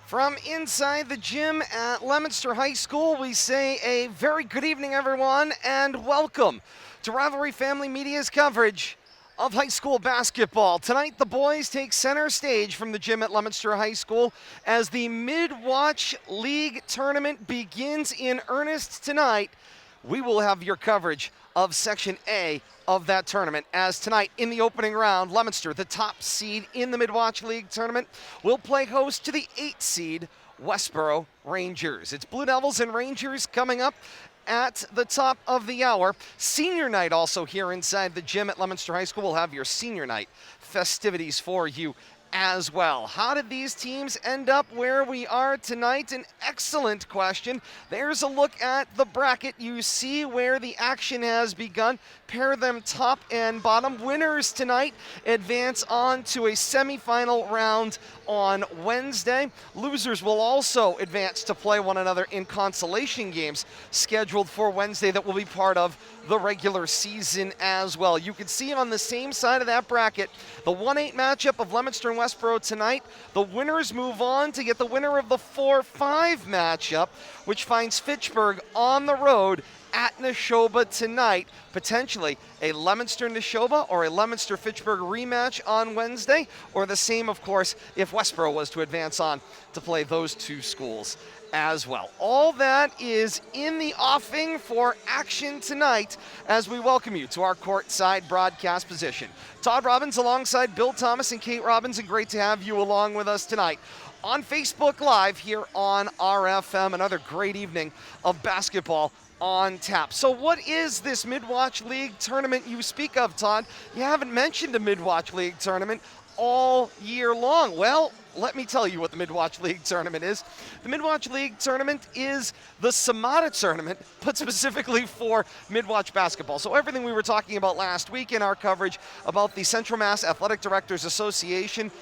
From inside the gym at Leominster High School, we say a very good evening, everyone, and welcome to Rivalry Family Media's coverage of high school basketball. Tonight, the boys take center stage from the gym at Leominster High School as the Midland Wachusett League Tournament begins in earnest tonight. We will have your coverage of Section A of that tournament, as tonight in the opening round, Leominster, the top seed in the Midland Wachusett League Tournament, will play host to the 8th seed Westborough Rangers. It's Blue Devils and Rangers coming up at the top of the hour. Senior night also here inside the gym at Leominster High School. We'll have your senior night festivities for you as well. How did these teams end up where we are tonight? An excellent question. There's a look at the bracket. You see where the action has begun. Pair them top and bottom. Winners tonight advance on to a semifinal round on Wednesday. Losers will also advance to play one another in consolation games scheduled for Wednesday that will be part of the regular season as well. You can see on the same side of that bracket the 1-8 matchup of Leominster and Westborough tonight. The winners move on to get the winner of the 4-5 matchup, which finds Fitchburg on the road at Neshoba tonight. Potentially a Leominster-Neshoba or a Leominster-Fitchburg rematch on Wednesday, or the same, of course, if Westborough was to advance on to play those two schools as well. All that is in the offing for action tonight as we welcome you to our courtside broadcast position. Todd Robbins alongside Bill Thomas and Kate Robbins, and great to have you along with us tonight on Facebook Live here on RFM. Another great evening of basketball on tap. So what is this Midland Wachusett League Tournament you speak of, Todd? You haven't mentioned a Midland Wachusett League Tournament all year long. Well, let me tell you what the Midland Wachusett League Tournament is. The Midland Wachusett League Tournament is the Samata Tournament, but specifically for Midland Wachusett basketball. So everything we were talking about last week in our coverage about the Central Mass Athletic Directors Association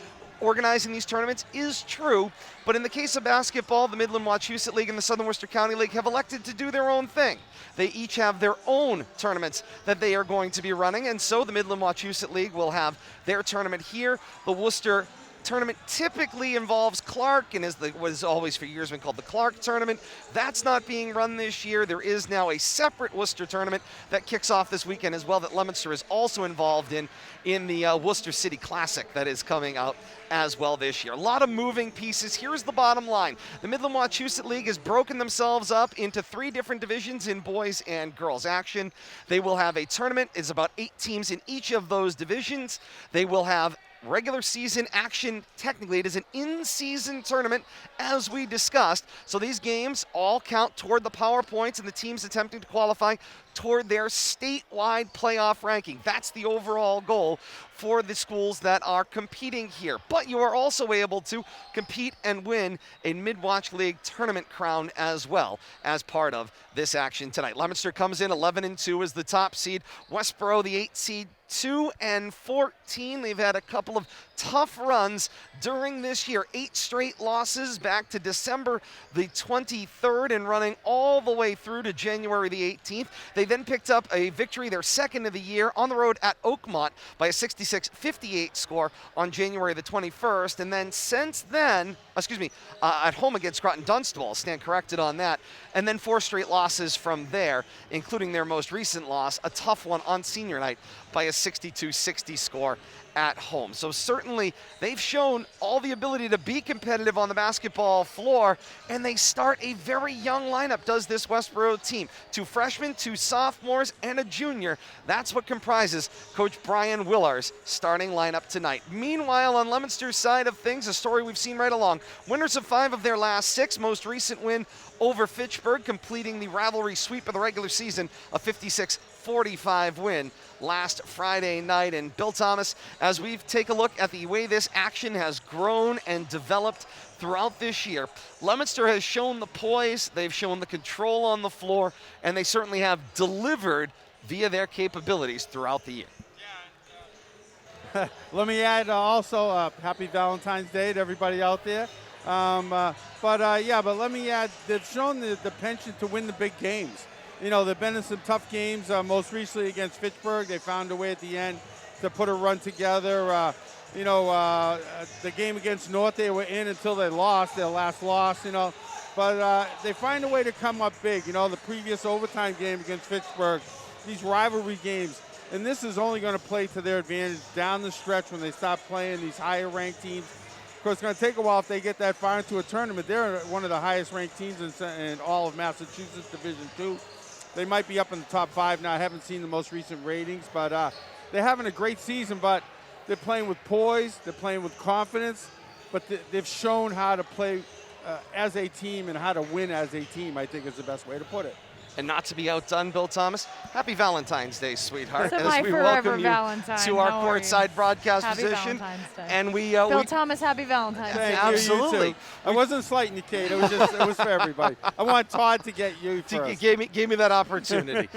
organizing these tournaments is true, but in the case of basketball, the Midland Wachusett League and the Southern Worcester County League have elected to do their own thing. They each have their own tournaments that they are going to be running, and so the Midland Wachusett League will have their tournament here. The Worcester tournament typically involves Clark and is what has always for years been called the Clark tournament. That's not being run this year. There is now a separate Worcester tournament that kicks off this weekend as well that Leominster is also involved in the Worcester City Classic that is coming out as well this year. A lot of moving pieces. Here's the bottom line. The Midland Wachusett League has broken themselves up into 3 different divisions in boys and girls action. They will have a tournament. It's about 8 teams in each of those divisions. They will have regular season action. Technically, it is an in-season tournament, as we discussed. So these games all count toward the power points and the teams attempting to qualify toward their statewide playoff ranking. That's the overall goal for the schools that are competing here. But you are also able to compete and win a Midland Wachusett League tournament crown as well as part of this action tonight. Leominster comes in 11-2 as the top seed. Westborough, the 8th seed, 2-14. They've had a couple of tough runs during this year. 8 straight losses back to December the 23rd and running all the way through to January the 18th. They then picked up a victory, their second of the year, on the road at Oakmont by a 66-58 score on January the 21st. And then since then, at home against Groton Dunstable, stand corrected on that. And then 4 straight losses from there, including their most recent loss, a tough one on senior night by a 62-60 score at home. So certainly they've shown all the ability to be competitive on the basketball floor, and they start a very young lineup, does this Westborough team. 2 freshmen, 2 sophomores, and a junior. That's what comprises Coach Brian Willar's starting lineup tonight. Meanwhile, on Leominster's side of things, a story we've seen right along. Winners of 5 of their last 6, most recent win over Fitchburg, completing the rivalry sweep of the regular season, a 56-45 win last Friday night. And Bill Thomas, as we take a look at the way this action has grown and developed throughout this year, Leominster has shown the poise, they've shown the control on the floor, and they certainly have delivered via their capabilities throughout the year. Let me add also happy Valentine's Day to everybody out there. But let me add, they've shown the penchant to win the big games. You know, they've been in some tough games, most recently against Fitchburg. They found a way at the end to put a run together. The game against North, they were in until they lost, their last loss, But they find a way to come up big. The previous overtime game against Fitchburg, these rivalry games, and this is only going to play to their advantage down the stretch when they stop playing these higher-ranked teams. Of course, it's going to take a while if they get that far into a tournament. They're one of the highest-ranked teams in all of Massachusetts Division II. They might be up in the top 5 now. I haven't seen the most recent ratings, but they're having a great season, but they're playing with poise. They're playing with confidence, but they've shown how to play as a team and how to win as a team, I think is the best way to put it. And not to be outdone, Bill Thomas, happy Valentine's Day, sweetheart. It's as we welcome you Valentine. to our courtside broadcast happy position. Valentine's Day. And Bill Thomas, happy Valentine's Day. Thank Absolutely. You too. I wasn't slighting you, Kate. It was for everybody. I want Todd to get you first. Gave me that opportunity.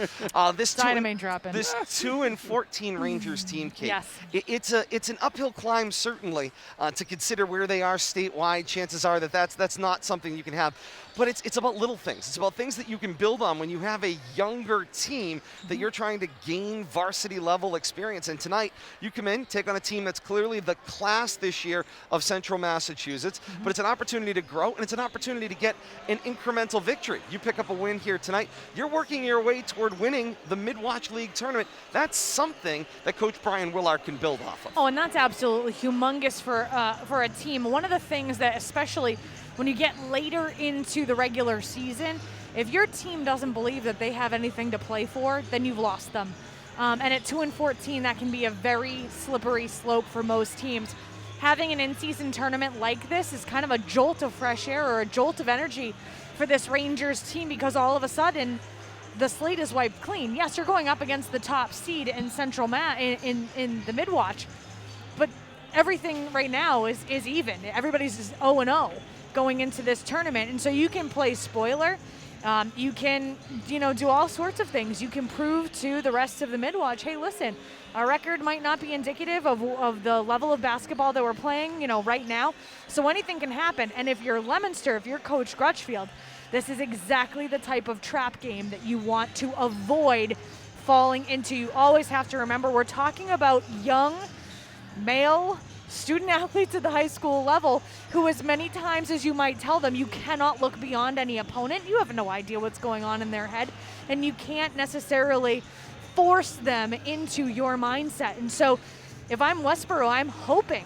This Dynamite dropping. This 2-14 Rangers team, Kate. Yes. It's an uphill climb certainly to consider where they are statewide. Chances are that's not something you can have. But it's about little things. It's about things that you can build on when you have a younger team that you're trying to gain varsity level experience. And tonight, you come in, take on a team that's clearly the class this year of Central Massachusetts, but it's an opportunity to grow, and it's an opportunity to get an incremental victory. You pick up a win here tonight, you're working your way toward winning the Midland Wachusett League Tournament. That's something that Coach Brian Willard can build off of. Oh, and that's absolutely humongous for a team. One of the things that especially when you get later into the regular season, if your team doesn't believe that they have anything to play for, then you've lost them. And at 2-14, that can be a very slippery slope for most teams. Having an in-season tournament like this is kind of a jolt of fresh air or a jolt of energy for this Rangers team, because all of a sudden the slate is wiped clean. Yes, you're going up against the top seed in Central in the Midwatch, but everything right now is even. Everybody's 0-0 going into this tournament, and so you can play spoiler. You can, do all sorts of things. You can prove to the rest of the Midwatch, hey, listen, our record might not be indicative of the level of basketball that we're playing, right now. So anything can happen. And if you're Leominster, if you're Coach Grutchfield, this is exactly the type of trap game that you want to avoid falling into. You always have to remember, we're talking about young male student athletes at the high school level who, as many times as you might tell them you cannot look beyond any opponent, you have no idea what's going on in their head, and you can't necessarily force them into your mindset. And so if I'm Westborough, I'm hoping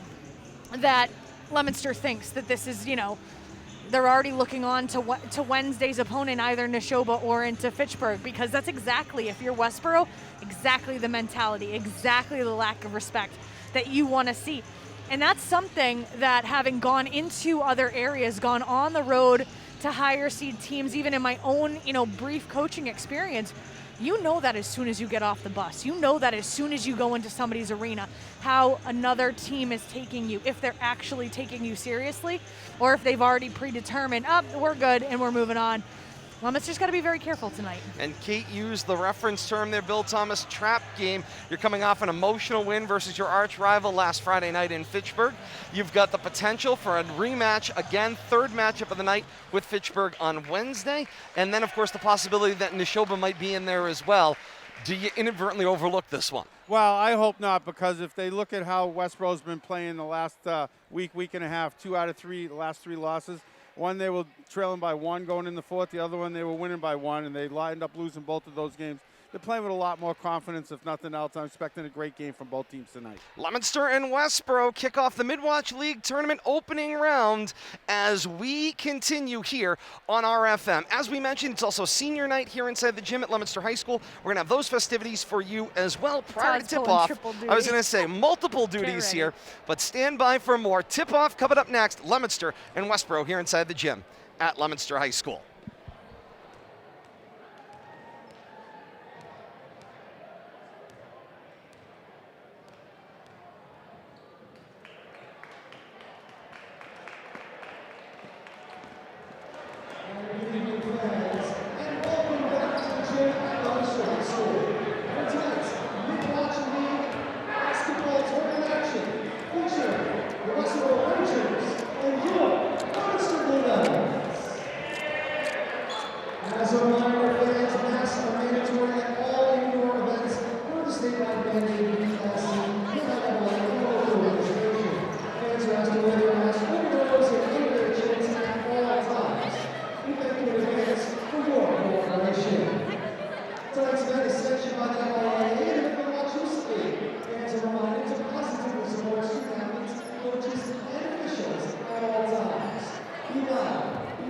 that Leominster thinks that this is, they're already looking on to Wednesday's opponent, either Neshoba or into Fitchburg, because that's exactly, if you're Westborough, exactly the mentality, exactly the lack of respect that you want to see. And that's something that, having gone into other areas, gone on the road to higher seed teams, even in my own, brief coaching experience, that as soon as you get off the bus, that as soon as you go into somebody's arena, how another team is taking you, if they're actually taking you seriously, or if they've already predetermined, we're good and we're moving on. Leominster's got to be very careful tonight. And Kate used the reference term there, Bill Thomas, trap game. You're coming off an emotional win versus your arch rival last Friday night in Fitchburg. You've got the potential for a rematch again, third matchup of the night with Fitchburg on Wednesday. And then, of course, the possibility that Neshoba might be in there as well. Do you inadvertently overlook this one? Well, I hope not, because if they look at how Westborough's been playing the last week and a half, 2 out of 3, the last 3 losses, one they were trailing by 1 going in the fourth, the other one they were winning by 1, and they lined up losing both of those games. They're playing with a lot more confidence, if nothing else. I'm expecting a great game from both teams tonight. Leominster and Westborough kick off the Midland Wachusett League Tournament opening round as we continue here on RFM. As we mentioned, it's also senior night here inside the gym at Leominster High School. We're going to have those festivities for you as well prior to tip-off. I was going to say multiple duties here, but stand by for more. Tip-off coming up next, Leominster and Westborough here inside the gym at Leominster High School.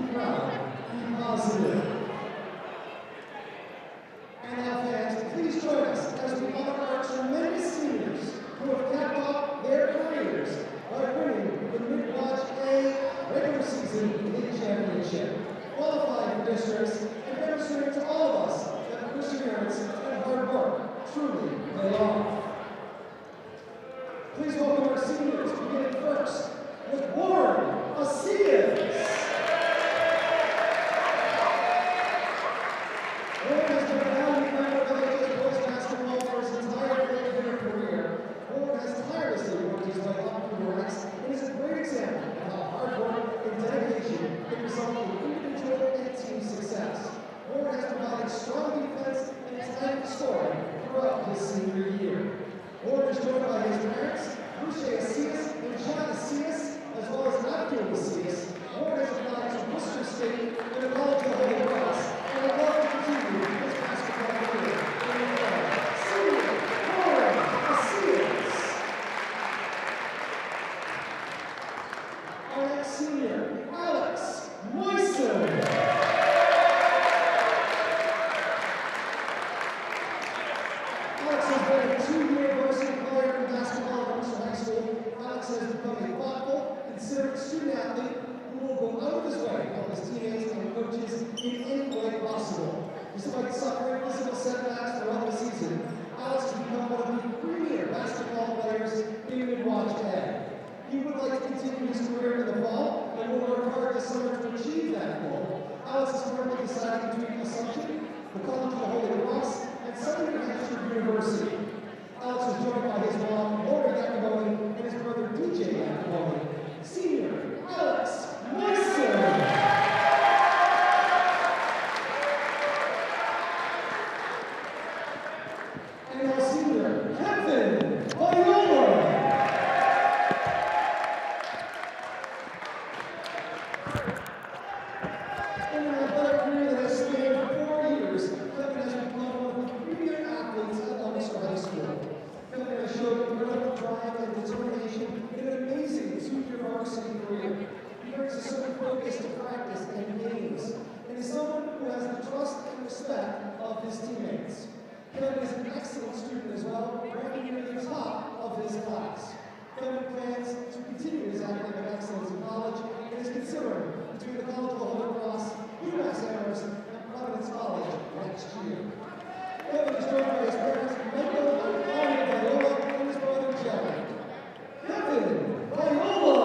Be proud. Be positive. And now, fans, please join us as we honor our tremendous seniors who have capped off their careers by winning the Midland Wachusett regular season league championship, qualifying for districts, and demonstrating to all of us that perseverance and hard work truly pay off. Please welcome our seniors, beginning first with Warren Asias. Warren has been a valued member of Leominster Boys Basketball for his entire career. Warren has tirelessly worked his way up through the ranks and is a great example of how hard work and dedication can result in individual and team success. Warren has provided strong defense and talented scoring throughout his senior year. Warren is joined by his parents, Bruce Asias and John Asias, as well as Abdul Asias. Warren has applied to Worcester State and the College of the Holy Cross, and would love to continue his basketball career in the world. Senior Warren Asias. Our next senior, Alex Moisen. Alex has been a two-year varsity player in basketball at Leominster High School. Alex has become a thoughtful, considerate student athlete who will go out of his way to help his teammates and coaches in any way possible. Despite suffering physical setbacks throughout the season, Alex has become one of the premier basketball players in Midland Wachusett. He would like to continue his career in the fall and will work hard this summer to achieve that goal. Alex is currently deciding between Assumption, the College of the Holy Cross, and Southern New Hampshire University. Alex is joined by his mom, Lori Yakimoni, and his brother, DJ Yakimoni. Senior, Alex Moisen. And our senior, Kevin Viola. In an athletic career that has spanned 4 years, Kevin has become one of the premier athletes at Leominster High School. Kevin has showed incredible drive and determination in an amazing two-year varsity career. He brings a certain focus to practice and games, and is someone who has the trust and respect of his teammates. Kevin is an excellent student as well, ranking near the top of his class. Kevin plans to continue his academic excellence in college and is considering between the College of the Holy Cross, UMass Amherst, and Providence College next year. Kevin is joined by his parents, Michael and Claudia Viola, and his brother, Jerry. Kevin Viola!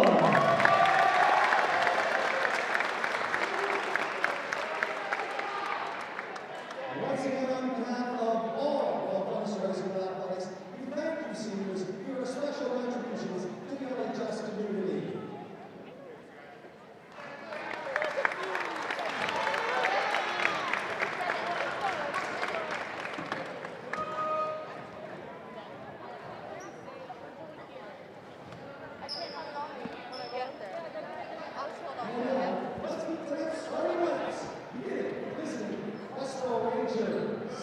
Once again, on behalf of all of Leominster High School athletics, we thank you, seniors, for your special contributions to the LHS community. Let's meet the next starting lineups. Beginning with visiting Westborough Rangers.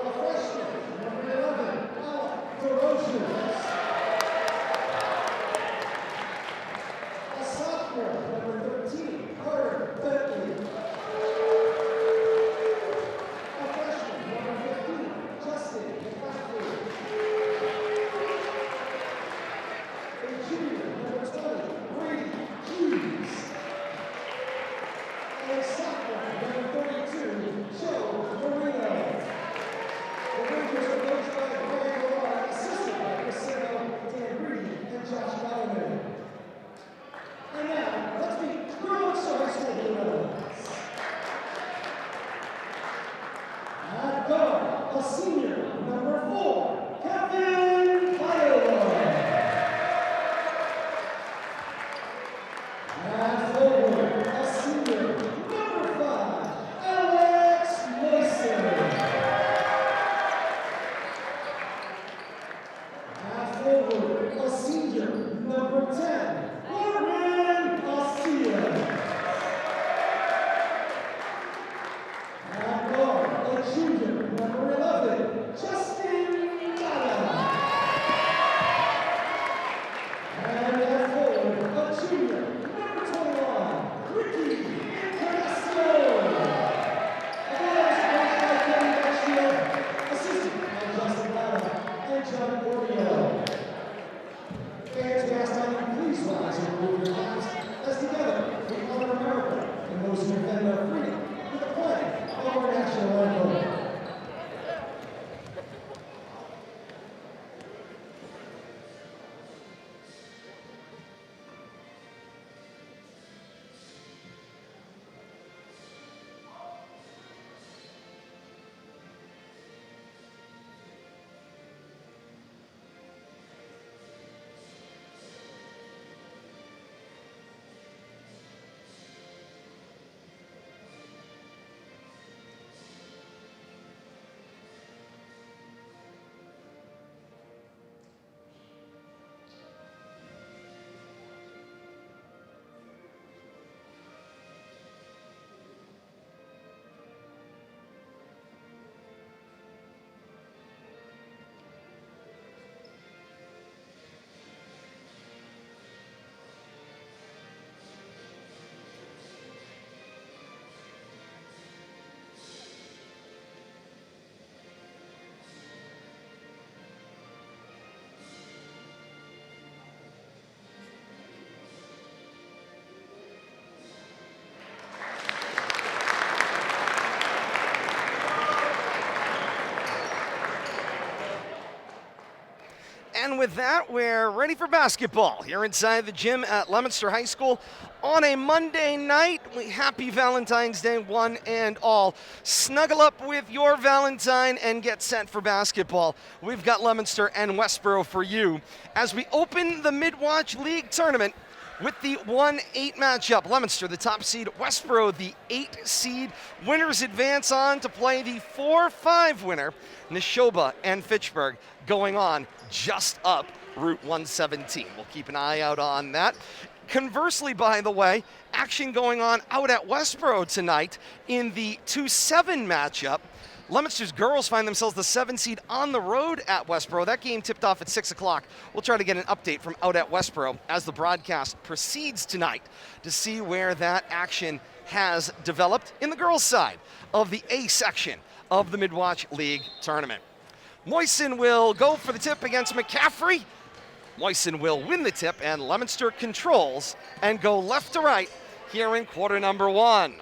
A freshman, number 11, Alec DeRosiers. A sophomore, number 13, Carter Bentley. A freshman, number 15, Justin McCaffrey. A junior, number 20, Brady Hughes. And a sophomore, number 32, Joe Marino. The Rangers are coached by Brian Millar, assisted by Priscilla, Dan Reed, and Josh Bauman. And now, let's with that, we're ready for basketball here inside the gym at Leominster High School on a Monday night. Happy Valentine's Day, one and all. Snuggle up with your Valentine and get set for basketball. We've got Leominster and Westborough for you as we open the Midland Wachusett League Tournament with the 1-8 matchup. Leominster, the top seed, Westborough, the 8 seed. Winners advance on to play the 4-5 winner, Neshoba and Fitchburg, going on just up Route 117. We'll keep an eye out on that. Conversely, by the way, action going on out at Westborough tonight in the 2-7 matchup. Leominster's girls find themselves the 7 seed on the road at Westborough. That game tipped off at 6 o'clock. We'll try to get an update from out at Westborough as the broadcast proceeds tonight to see where that action has developed in the girls' side of the A section of the Midland Wachusett League Tournament. Moisen will go for the tip against McCaffrey. Moisen will win the tip, and Leominster controls and go left to right here in quarter number 1.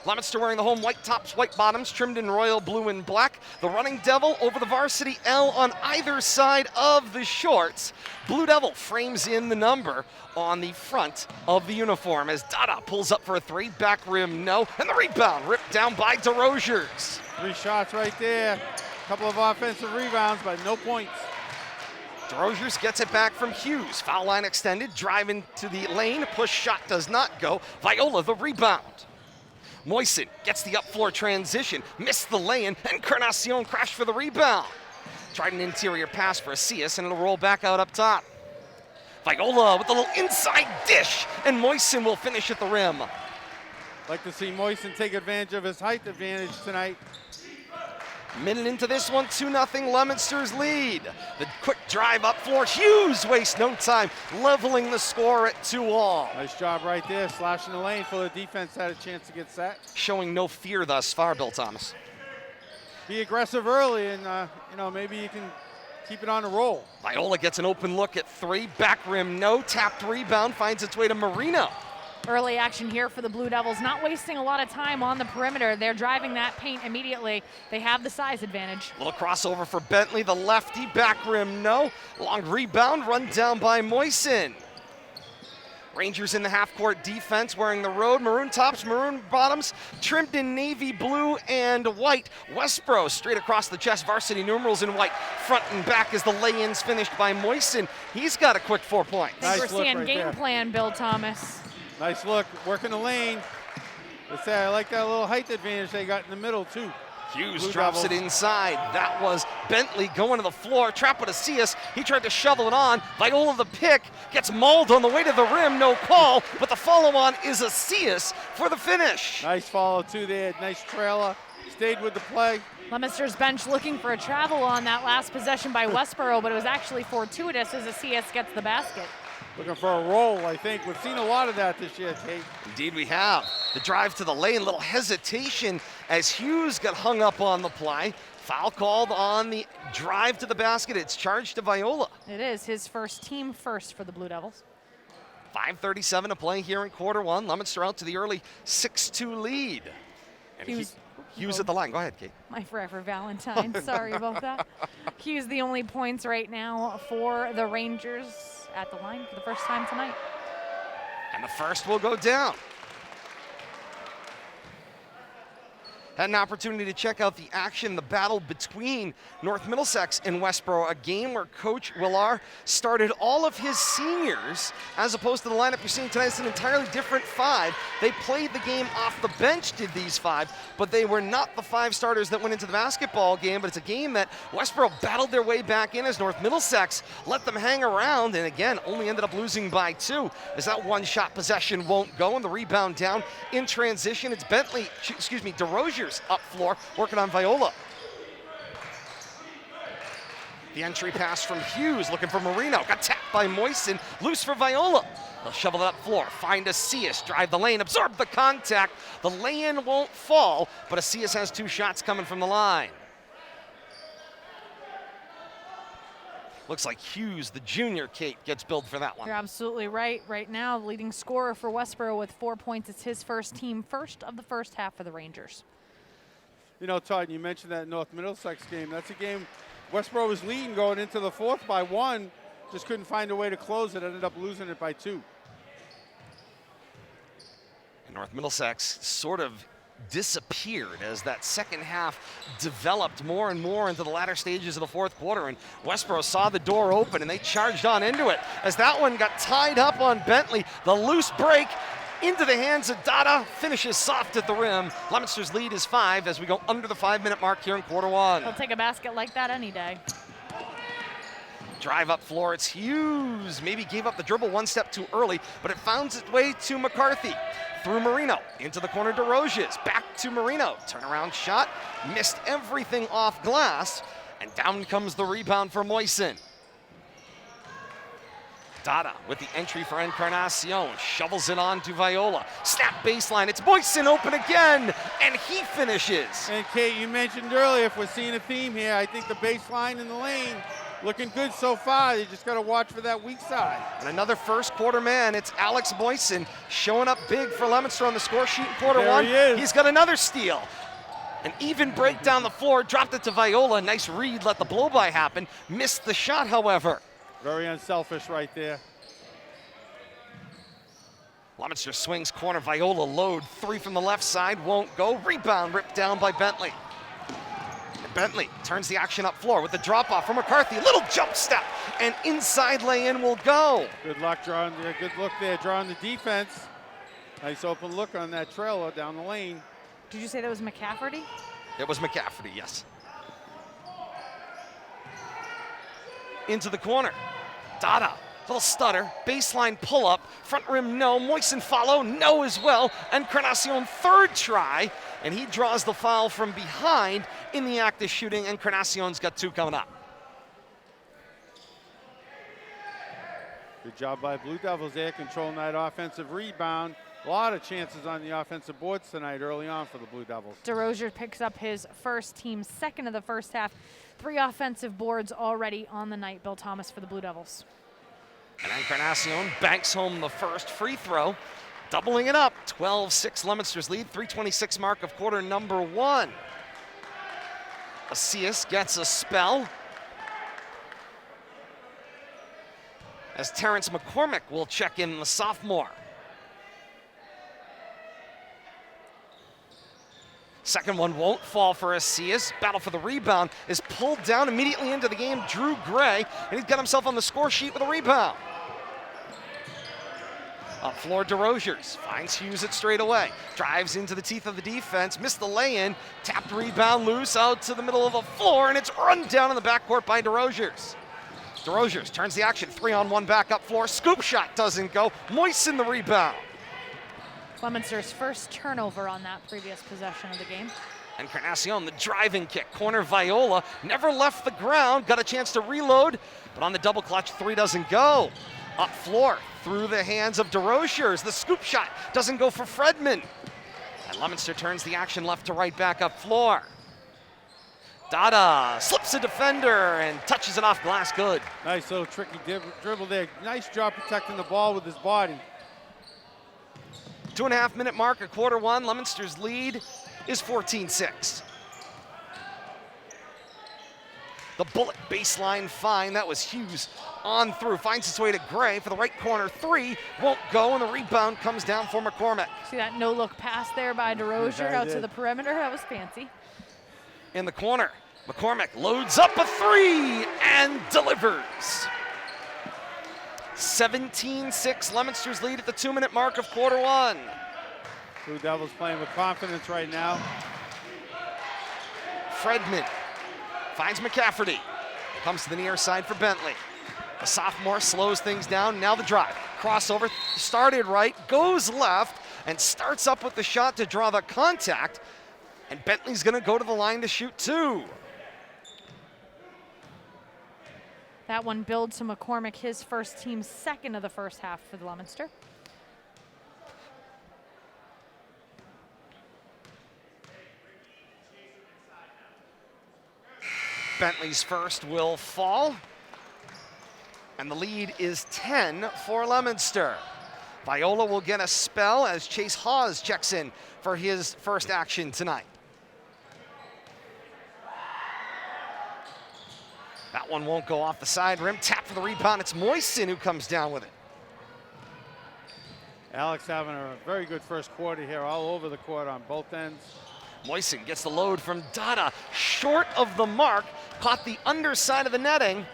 Leominster wearing the home white tops, white bottoms, trimmed in royal blue and black. The running devil over the varsity L on either side of the shorts. Blue Devil frames in the number on the front of the uniform as Dada pulls up for a 3, back rim no, and the rebound ripped down by DeRosiers. 3 shots right there. Couple of offensive rebounds, but no points. DeRosiers gets it back from Hughes. Foul line extended, drive into the lane. Push shot does not go. Viola the rebound. Moisen gets the up-floor transition, missed the lay-in, and Encarnacion crashed for the rebound. Tried an interior pass for Asias, and it'll roll back out up top. Viola with a little inside dish, and Moisen will finish at the rim. Like to see Moisen take advantage of his height advantage tonight. Minute into this one, 2-0 Leominster's lead. The quick drive up floor, Hughes wastes no time, leveling the score at 2-all. Nice job right there, slashing the lane for the defense had a chance to get set. Showing no fear thus far, Bill Thomas. Be aggressive early and, maybe you can keep it on the roll. Viola gets an open look at 3, back rim no, tapped rebound, finds its way to Marino. Early action here for the Blue Devils, not wasting a lot of time on the perimeter. They're driving that paint immediately. They have the size advantage. Little crossover for Bentley, the lefty, back rim no. Long rebound, run down by Moisen. Rangers in the half-court defense, wearing the road, maroon tops, maroon bottoms, trimmed in navy blue and white. Westborough straight across the chest, varsity numerals in white, front and back as the lay-ins finished by Moisen. He's got a quick 4 points. I think Nice we're look seeing right game there. plan, Bill Thomas. Nice look, working the lane. I like that little height advantage they got in the middle too. Hughes Blue drops Devils. it inside. That was Bentley going to the floor. Trap with Asias. He tried to shovel it on. Viola the pick. Gets mauled on the way to the rim. No call. But the follow-on is Asias for the finish. Nice follow too there. Nice trailer. Stayed with the play. Leominster's bench looking for a travel on that last possession by Westborough, but it was actually fortuitous as Asias gets the basket. Looking for a roll, I think. We've seen a lot of that this year, Kate. Indeed we have. The drive to the lane. Little hesitation as Hughes got hung up on the play. Foul called on the drive to the basket. It's charged to Viola. It is his first, team first for the Blue Devils. 5:37 to play here in quarter 1. Leominster out to the early 6-2 lead. And Hughes at the line. Go ahead, Kate. My forever Valentine. Sorry about that. Hughes the only points right now for the Rangers at the line for the first time tonight. And the first will go down. Had an opportunity to check out the action, the battle between North Middlesex and Westborough, a game where Coach Willard started all of his seniors, as opposed to the lineup you're seeing tonight. It's an entirely different 5. They played the game off the bench, did these 5, but they were not the 5 starters that went into the basketball game, but it's a game that Westborough battled their way back in as North Middlesex let them hang around, and again, only ended up losing by 2, as that one-shot possession won't go, and the rebound down in transition. It's DeRosiers up floor, working on Viola. The entry pass from Hughes, looking for Marino. Got tapped by Moisen, loose for Viola. They'll shovel it up floor, find Asias, drive the lane, absorb the contact. The lay-in won't fall, but Asias has 2 shots coming from the line. Looks like Hughes, the junior, Kate, gets billed for that one. You're absolutely right. Right now, the leading scorer for Westborough with 4 points. It's his first, team first of the first half for the Rangers. You know, Todd, you mentioned that North Middlesex game. That's a game Westborough was leading going into the 4th by 1, just couldn't find a way to close it, ended up losing it by 2. And North Middlesex sort of disappeared as that second half developed more and more into the latter stages of the fourth quarter, and Westborough saw the door open and they charged on into it. As that one got tied up on Bentley, the loose break into the hands of Dada finishes soft at the rim. Leominster's lead is 5 as we go under the 5-minute mark here in quarter 1. He'll take a basket like that any day. Drive up floor, it's Hughes. Maybe gave up the dribble one step too early, but it found its way to McCarthy. Through Marino, into the corner to Roges, back to Marino. Turnaround shot, missed everything off glass, and down comes the rebound for Moisen. Dada with the entry for Encarnacion, shovels it on to Viola. Snap baseline, it's Moisen open again, and he finishes. And Kate, you mentioned earlier, if we're seeing a theme here, I think the baseline in the lane looking good so far. You just got to watch for that weak side. And another first quarter man, it's Alex Moisen showing up big for Leominster on the score sheet in quarter There 1. he is. He's got another steal. An even break down the floor, dropped it to Viola. Nice read, let the blow-by happen. Missed the shot, however. Very unselfish right there. Leominster swings corner, Viola load. 3 from the left side, won't go. Rebound ripped down by Bentley. And Bentley turns the action up floor with the drop-off from McCarthy. Little jump step, and inside lay-in will go. Good luck drawing, good look there, drawing the defense. Nice open look on that trailer down the lane. Did you say that was McCafferty? It was McCafferty, yes. Into the corner. Dada, little stutter, baseline pull-up, front rim no, Moisen follow, no as well. Encarnacion third try, and he draws the foul from behind in the act of shooting. Encarnacion's got 2 coming up. Good job by Blue Devils there, controlling that offensive rebound. A lot of chances on the offensive boards tonight early on for the Blue Devils. DeRozier picks up his first team second of the first half. 3 offensive boards already on the night. Bill Thomas for the Blue Devils. And Encarnacion banks home the first free throw, doubling it up. 12-6 Leominster's lead, 3:26 mark of quarter number 1. Asias gets a spell, as Terrence McCormick will check in, the sophomore. Second one won't fall for Asias. Battle for the rebound is pulled down immediately into the game. Drew Gray, and he's got himself on the score sheet with a rebound. Up floor, DeRoziers finds Hughes it straight away. Drives into the teeth of the defense, missed the lay-in, tapped rebound loose out to the middle of the floor, and it's run down in the backcourt by DeRoziers. DeRoziers turns the action, 3-on-1 back up floor. Scoop shot doesn't go. Moisen the rebound. Leominster's first turnover on that previous possession of the game. Encarnacion, the driving kick. Corner Viola, never left the ground. Got a chance to reload, but on the double clutch, 3 doesn't go. Up floor, through the hands of DeRoziers. The scoop shot doesn't go for Fredman. And Leominster turns the action left to right back up floor. Dada slips a defender and touches it off glass good. Nice little tricky dribble there. Nice job protecting the ball with his body. 2.5-minute mark of quarter 1. Leominster's lead is 14-6. The bullet baseline fine. That was Hughes on through. Finds its way to Gray for the right corner 3. Won't go, and the rebound comes down for McCormick. See that no-look pass there by DeRozier out to did. the perimeter? That was fancy. In the corner, McCormick loads up a 3 and delivers. 17-6, Leominster's lead at the 2-minute mark of quarter 1. Blue Devils playing with confidence right now. Fredman finds McCafferty. Comes to the near side for Bentley. The sophomore slows things down. Now the drive. Crossover, started right, goes left, and starts up with the shot to draw the contact. And Bentley's gonna go to the line to shoot 2. That one builds to McCormick, his first team second of the first half for the Leominster. Bentley's first will fall. And the lead is 10 for Leominster. Viola will get a spell as Chase Hawes checks in for his first action tonight. That one won't go off the side rim. Tap for the rebound. It's Moisten who comes down with it. Alex having a very good first quarter here, all over the court on both ends. Moisten gets the load from Dada, short of the mark, caught the underside of the netting.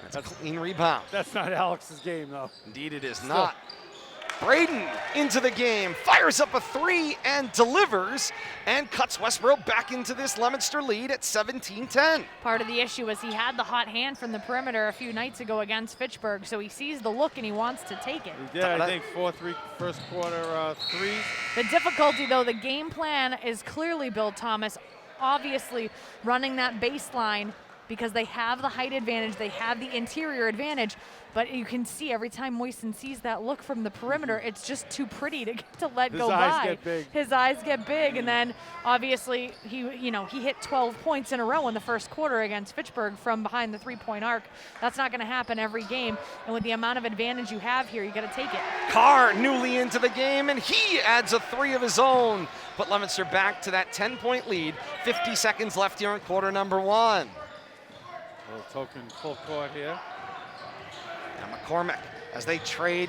That's a clean rebound. That's not Alex's game, though. Indeed it is not. Braden into the game, fires up a three and delivers, and cuts Westborough back into this Leominster lead at 17-10. Part of the issue was he had the hot hand from the perimeter a few nights ago against Fitchburg, so he sees the look and he wants to take it. He did, I think, 4-3 first quarter threes. The difficulty, though, the game plan is clearly Bill Thomas, obviously running that baseline because they have the height advantage, they have the interior advantage, but you can see every time Moisten sees that look from the perimeter, it's just too pretty to let go by. His eyes get big. His eyes get big, and then obviously he hit 12 points in a row in the first quarter against Fitchburg from behind the three-point arc. That's not going to happen every game, and with the amount of advantage you have here, you got to take it. Carr newly into the game, and he adds a three of his own. Put Leominster back to that 10-point lead. 50 seconds left here in quarter number one. A little token full court here. And McCormick, as they trade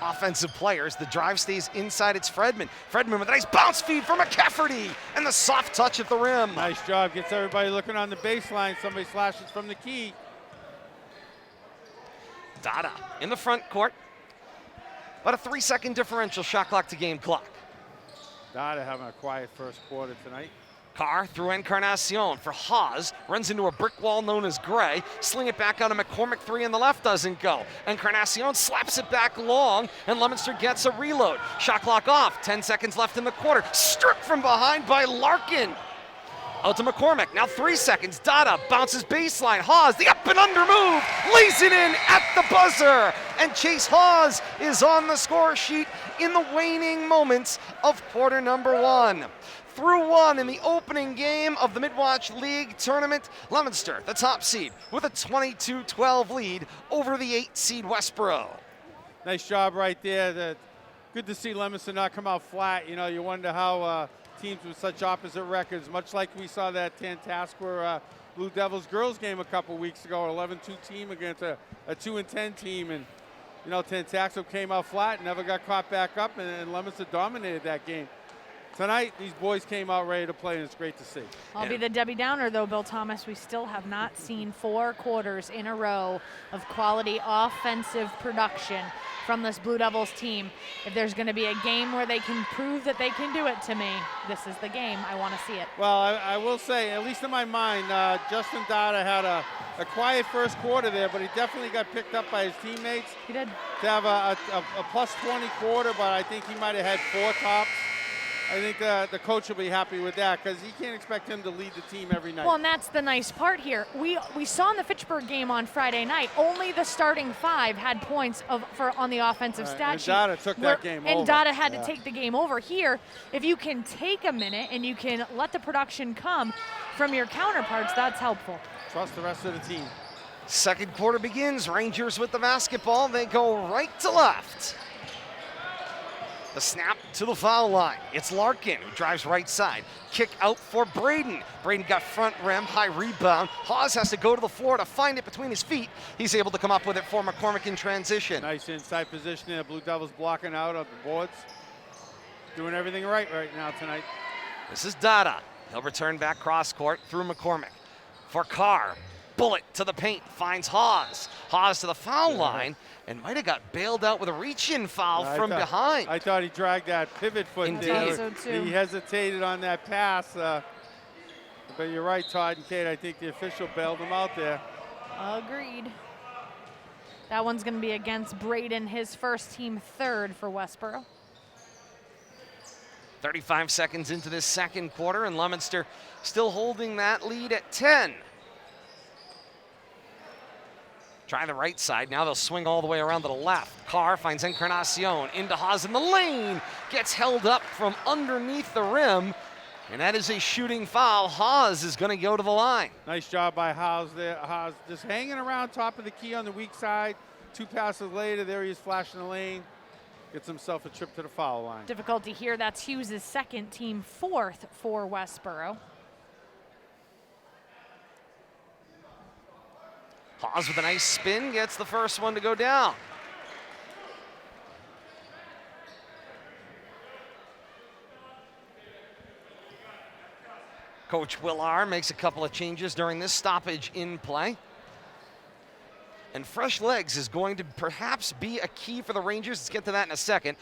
offensive players, the drive stays inside. It's Fredman. Fredman with a nice bounce feed for McCafferty, and the soft touch at the rim. Nice job, gets everybody looking on the baseline. Somebody slashes from the key. Dada in the front court. About a 3-second differential, shot clock to game clock. Dada having a quiet first quarter tonight. Carr through Encarnacion for Haas, runs into a brick wall known as Gray, sling it back out to McCormick, three on the left, doesn't go. Encarnacion slaps it back long, and Leominster gets a reload. Shot clock off, 10 seconds left in the quarter. Stripped from behind by Larkin. Out to McCormick, now 3 seconds. Dada bounces baseline. Haas, the up and under move, lays it in at the buzzer. And Chase Haas is on the score sheet in the waning moments of quarter number one. Through one in the opening game of the Midland Wachusett League Tournament, Leominster, the top seed, with a 22-12 lead over the 8 seed Westborough. Nice job right there. Good to see Leominster not come out flat. You know, you wonder how teams with such opposite records, much like we saw that Tantascwa Blue Devils girls game a couple weeks ago, an 11-2 team against a 2-10 team. And, you know, Tantascwa came out flat, never got caught back up, and Leominster dominated that game. Tonight, these boys came out ready to play, and it's great to see. I'll be the Debbie Downer, though, Bill Thomas. We still have not seen 4 quarters in a row of quality offensive production from this Blue Devils team. If there's going to be a game where they can prove that they can do it to me, this is the game. I want to see it. Well, I will say, at least in my mind, Justin Dada had a quiet first quarter there, but he definitely got picked up by his teammates. He did. To have a plus 20 quarter, but I think he might have had 4 tops. I think the coach will be happy with that because he can't expect him to lead the team every night. Well, and that's the nice part here. We saw in the Fitchburg game on Friday night, only the starting 5 had points on the offensive stat sheet. And Dada took that game over. And Dada had to take the game over. Here, if you can take a minute and you can let the production come from your counterparts, that's helpful. Trust the rest of the team. Second quarter begins. Rangers with the basketball. They go right to left. The snap to the foul line. It's Larkin who drives right side. Kick out for Braden. Braden got front rim, high rebound. Haas has to go to the floor to find it between his feet. He's able to come up with it for McCormick in transition. Nice inside position there. Blue Devils blocking out of the boards. Doing everything right now tonight. This is Dada. He'll return back cross court through McCormick. For Carr. Bullet to the paint. Finds Haas. Haas to the foul line. And might have got bailed out with a reach-in foul from behind. I thought he dragged that pivot foot there. So too. He hesitated on that pass. But you're right, Todd and Kate. I think the official bailed him out there. Agreed. That one's going to be against Braden, his first team third for Westborough. 35 seconds into this second quarter, and Leominster still holding that lead at 10. Try the right side. Now they'll swing all the way around to the left. Carr finds Encarnacion into Haas in the lane. Gets held up from underneath the rim. And that is a shooting foul. Haas is going to go to the line. Nice job by Haas there. Haas just hanging around top of the key on the weak side. 2 passes later, there he is flashing the lane. Gets himself a trip to the foul line. Difficulty here. That's Hughes' second, team 4th for Westborough. Hawes with a nice spin gets the first one to go down. Coach Willar makes a couple of changes during this stoppage in play. And fresh legs is going to perhaps be a key for the Rangers. Let's get to that in a second.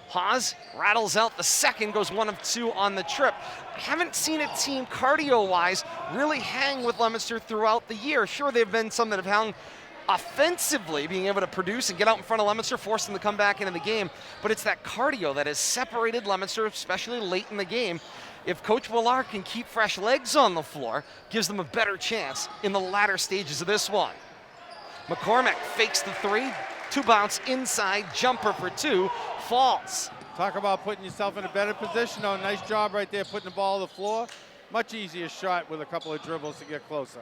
Hawes rattles out the second, goes 1 of 2 on the trip. I haven't seen a team cardio-wise really hang with Leominster throughout the year. Sure, there have been some that have hung offensively, being able to produce and get out in front of Leominster, force them to come back into the game. But it's that cardio that has separated Leominster, especially late in the game. If Coach Willar can keep fresh legs on the floor, gives them a better chance in the latter stages of this one. McCormick fakes the 3, 2-bounce inside, jumper for 2, falls. Talk about putting yourself in a better position. Oh, nice job right there putting the ball on the floor. Much easier shot with a couple of dribbles to get closer.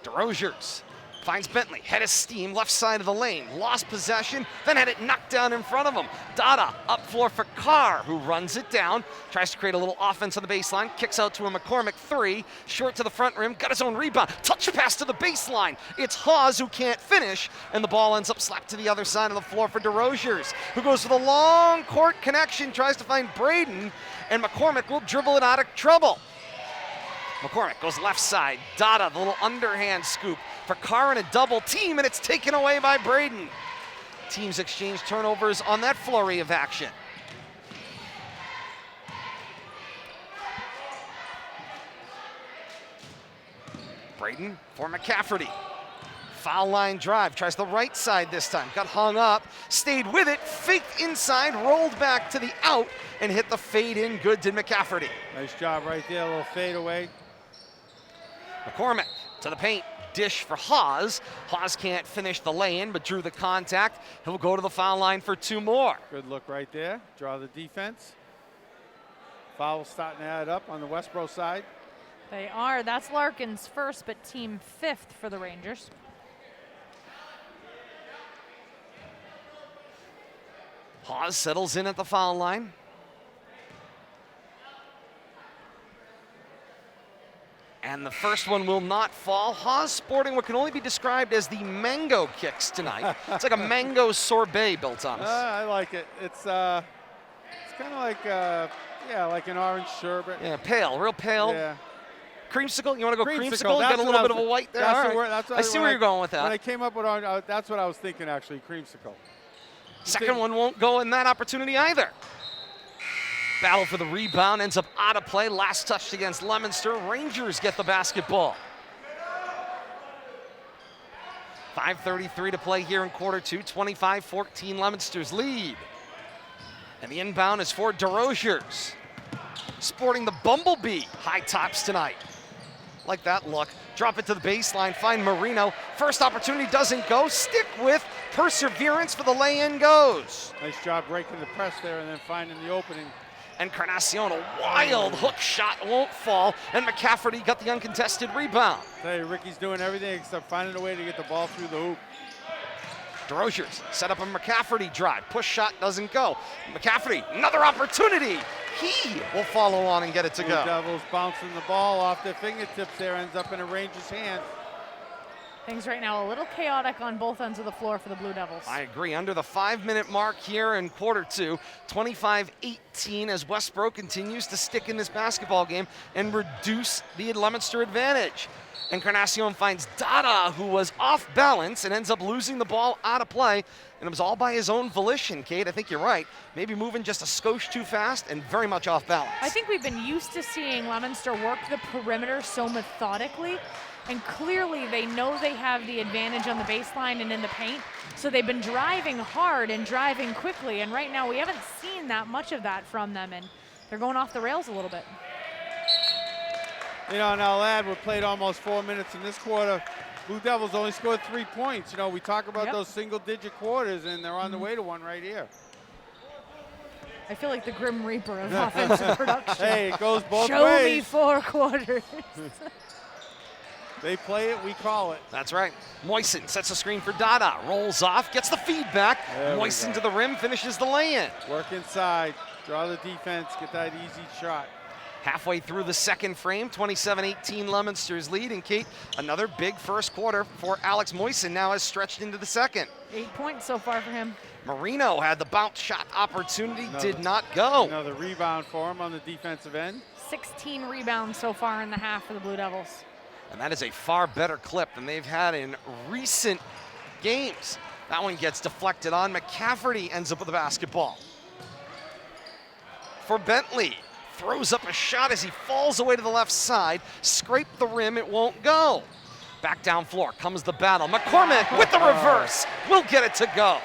DeRozier's finds Bentley, head of steam, left side of the lane, lost possession, then had it knocked down in front of him. Dada up floor for Carr, who runs it down, tries to create a little offense on the baseline, kicks out to a McCormick 3, short to the front rim, got his own rebound, touch pass to the baseline. It's Hawes who can't finish, and the ball ends up slapped to the other side of the floor for DeRozier's, who goes for the long court connection, tries to find Braden, and McCormick will dribble it out of trouble. McCormick goes left side, Dada, the little underhand scoop for Carr in a double team, and it's taken away by Braden. Teams exchange turnovers on that flurry of action. Braden for McCafferty. Foul line drive, tries the right side this time, got hung up, stayed with it, faked inside, rolled back to the out, and hit the fade in. Good did McCafferty. Nice job right there, a little fade away. McCormick to the paint, dish for Hawes. Hawes can't finish the lay-in, but drew the contact. He'll go to the foul line for 2 more. Good look right there, draw the defense. Foul starting to add up on the Westborough side. They are. That's Larkin's first, but team 5th for the Rangers. Hawes settles in at the foul line. And the first one will not fall. Hawes sporting what can only be described as the mango kicks tonight. It's like a mango sorbet built on us. I like it. It's kind of like, like an orange sherbet. Yeah, pale, real pale. Yeah. Creamsicle? You want to go creamsicle? That's Got a little bit of a white there. All right. I see where you're going with that. When I came up with that's what I was thinking, actually, creamsicle. Second one won't go in that opportunity either. Battle for the rebound, ends up out of play. Last touched against Leominster. Rangers get the basketball. 5:33 to play here in quarter 2. 25-14 Leominster's lead. And the inbound is for DeRozier's. Sporting the Bumblebee high tops tonight. Like that look. Drop it to the baseline, find Marino. First opportunity doesn't go. Stick with perseverance for the lay-in goes. Nice job breaking the press there and then finding the opening. Encarnacion, a wild hook shot, won't fall, and McCafferty got the uncontested rebound. Tell you, Ricky's doing everything except finding a way to get the ball through the hoop. DeRozier's set up a McCafferty drive. Push shot doesn't go. McCafferty, another opportunity. He will follow on and get it to go. The Devils bouncing the ball off their fingertips there, ends up in a Rangers' hand. Things right now a little chaotic on both ends of the floor for the Blue Devils. I agree. Under the 5-minute mark here in quarter 2, 25-18 as Westborough continues to stick in this basketball game and reduce the Leominster advantage. Encarnacion finds Dada, who was off balance and ends up losing the ball out of play. And it was all by his own volition, Kate. I think you're right. Maybe moving just a skosh too fast and very much off balance. I think we've been used to seeing Leominster work the perimeter so methodically. And clearly they know they have the advantage on the baseline and in the paint. So they've been driving hard and driving quickly. And right now we haven't seen that much of that from them. And they're going off the rails a little bit. You know, and I'll add, we played almost 4 minutes in this quarter. Blue Devils only scored 3 points. You know, we talk about those single-digit quarters, and they're on the way to one right here. I feel like the Grim Reaper of offensive production. Hey, it goes both ways. Show me 4 quarters. They play it, we call it. That's right. Moisen sets a screen for Dada, rolls off, gets the feedback. Moisen to the rim, finishes the lay-in. Work inside, draw the defense, get that easy shot. Halfway through the second frame, 27-18 Leominster's lead. And Kate, another big first quarter for Alex Moisen now has stretched into the second. 8 points so far for him. Marino had the bounce shot opportunity, did not go. Another rebound for him on the defensive end. 16 rebounds so far in the half for the Blue Devils. And that is a far better clip than they've had in recent games. That one gets deflected on. McCafferty ends up with the basketball. For Bentley, throws up a shot as he falls away to the left side. Scraped the rim, it won't go. Back down floor comes the battle. McCormick with the reverse will get it to go.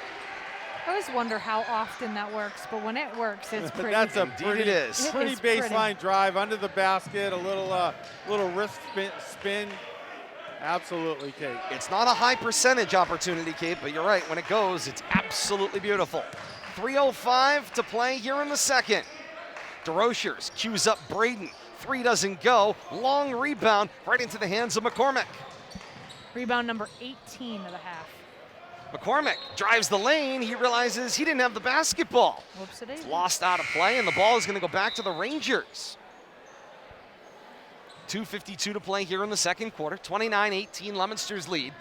I always wonder how often that works, but when it works, it's pretty. That's a Indeed pretty, it is. pretty It is baseline drive under the basket, a little wrist spin. Absolutely, Kate. It's not a high percentage opportunity, Kate, but you're right. When it goes, it's absolutely beautiful. 3:05 to play here in the second. DeRochers cues up Braden. 3 doesn't go. Long rebound right into the hands of McCormick. Rebound number 18 of the half. McCormick drives the lane. He realizes he didn't have the basketball. Whoops-a-daisy. Lost out of play, and the ball is going to go back to the Rangers. 2:52 to play here in the second quarter. 29-18 Leominster's lead.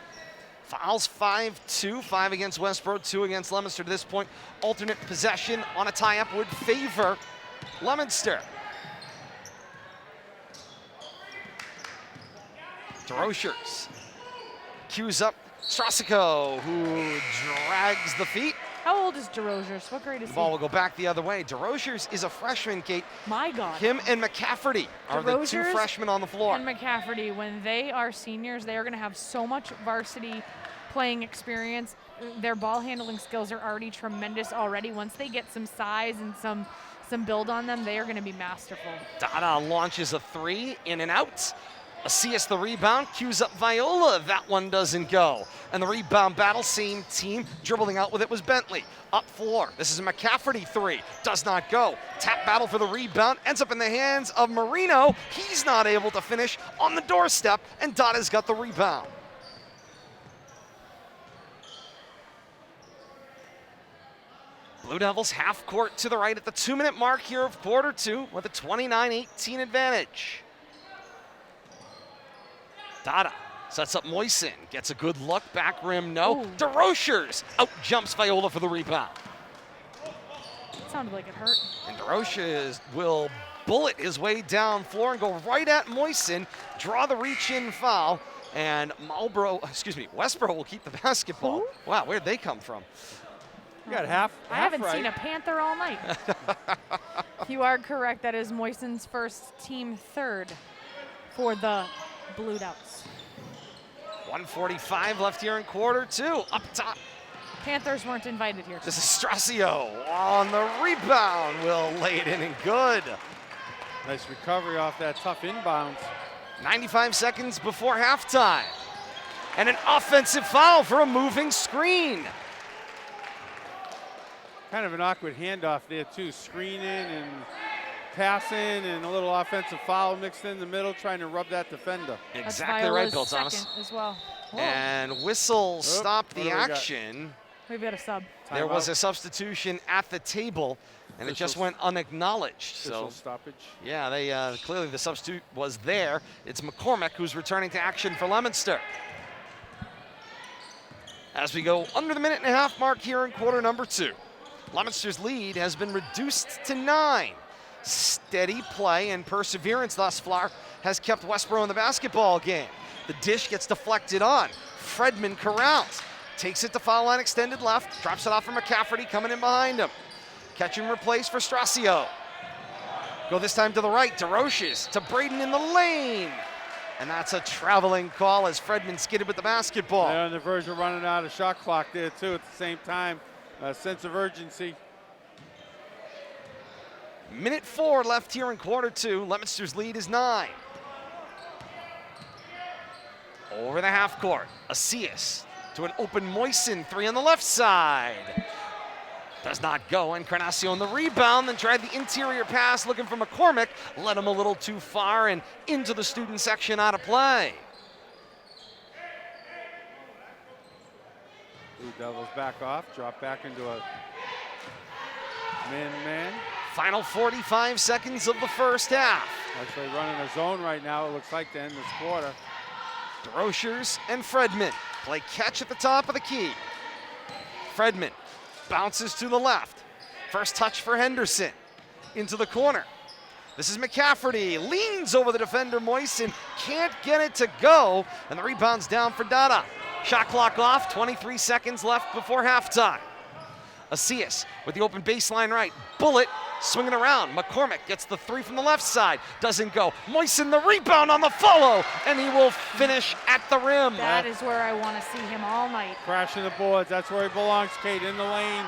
Fouls 5-2, 5 against Westborough, 2 against Leominster to this point. Alternate possession on a tie-up would favor Leominster. DeRochers cues up Strasico, who drags the feet. How old is DeRochers? What grade is The he? ball will go back the other way. DeRochers is a freshman, Kate. My God. Him and McCafferty are the 2 DeRochers freshmen on the floor. And McCafferty, when they are seniors, they are going to have so much varsity playing experience. Their ball handling skills are already tremendous already. Once they get some size and some build on them, they are going to be masterful. Dada launches a 3, in and out. Acias the rebound, cues up Viola. That one doesn't go. And the rebound battle, same team. Dribbling out with it was Bentley. Up floor, this is a McCafferty 3. Does not go. Tap battle for the rebound. Ends up in the hands of Marino. He's not able to finish on the doorstep, and Dada's got the rebound. Blue Devils half court to the right at the 2-minute mark here of quarter 2 with a 29-18 advantage. Dada sets up Moisen, gets a good look, back rim, no. Ooh. DeRochers out jumps Viola for the rebound. It sounded like it hurt. And DeRochers will bullet his way down floor and go right at Moisen, draw the reach-in foul, and Westborough will keep the basketball. Who? Wow, where'd they come from? You got half I haven't right. seen a Panther all night. You are correct. That is Moisen's first team third for the Blue Devils. 1:45 left here in quarter 2. Up top, Panthers weren't invited here. this is Strasio on the rebound. Will lay it in and good. Nice recovery off that tough inbounds. 95 seconds before halftime. And an offensive foul for a moving screen. Kind of an awkward handoff there too. Screening and passing and a little offensive foul mixed in the middle, trying to rub that defender. That's Exactly right, Viola's Bill Thomas. second as well. Whoa. And whistle stopped what the do we got? action. We've got a sub. There was Timeout. a substitution at the table, and it just Officials- went unacknowledged. Official So, stoppage. yeah, they clearly the substitute was there. It's McCormick who's returning to action for Leominster. As we go under the minute-and-a-half mark here in quarter number 2. Leominster's lead has been reduced to 9. Steady play and perseverance thus far has kept Westborough in the basketball game. The dish gets deflected on. Fredman corrals. Takes it to foul line extended left. Drops it off for McCafferty coming in behind him. Catch and replace for Strasio. Go this time to the right. DeRochers to Braden in the lane. And that's a traveling call as Fredman skidded with the basketball. They're on the verge of running out of shot clock there too at the same time. A sense of urgency. Minute 4 left here in quarter 2. Leominster's lead is 9. Over the half court, Acias to an open Moisen 3 on the left side. Does not go. Encarnacion on the rebound, then tried the interior pass looking for McCormick. Led him a little too far and into the student section out of play. Blue Devils back off, drop back into a man-man. Final 45 seconds of the first half. Actually running a zone right now, it looks like, to end this quarter. DeRochers and Fredman play catch at the top of the key. Fredman bounces to the left. First touch for Henderson. Into the corner. This is McCafferty, leans over the defender Moisen, can't get it to go, and the rebound's down for Dada. Shot clock off, 23 seconds left before halftime. Asias with the open baseline right, Bullet swinging around. McCormick gets the three from the left side, doesn't go. Moisen the rebound on the follow, and he will finish at the rim. That is where I want to see him all night. Crashing the boards, that's where he belongs, Kate, in the lane.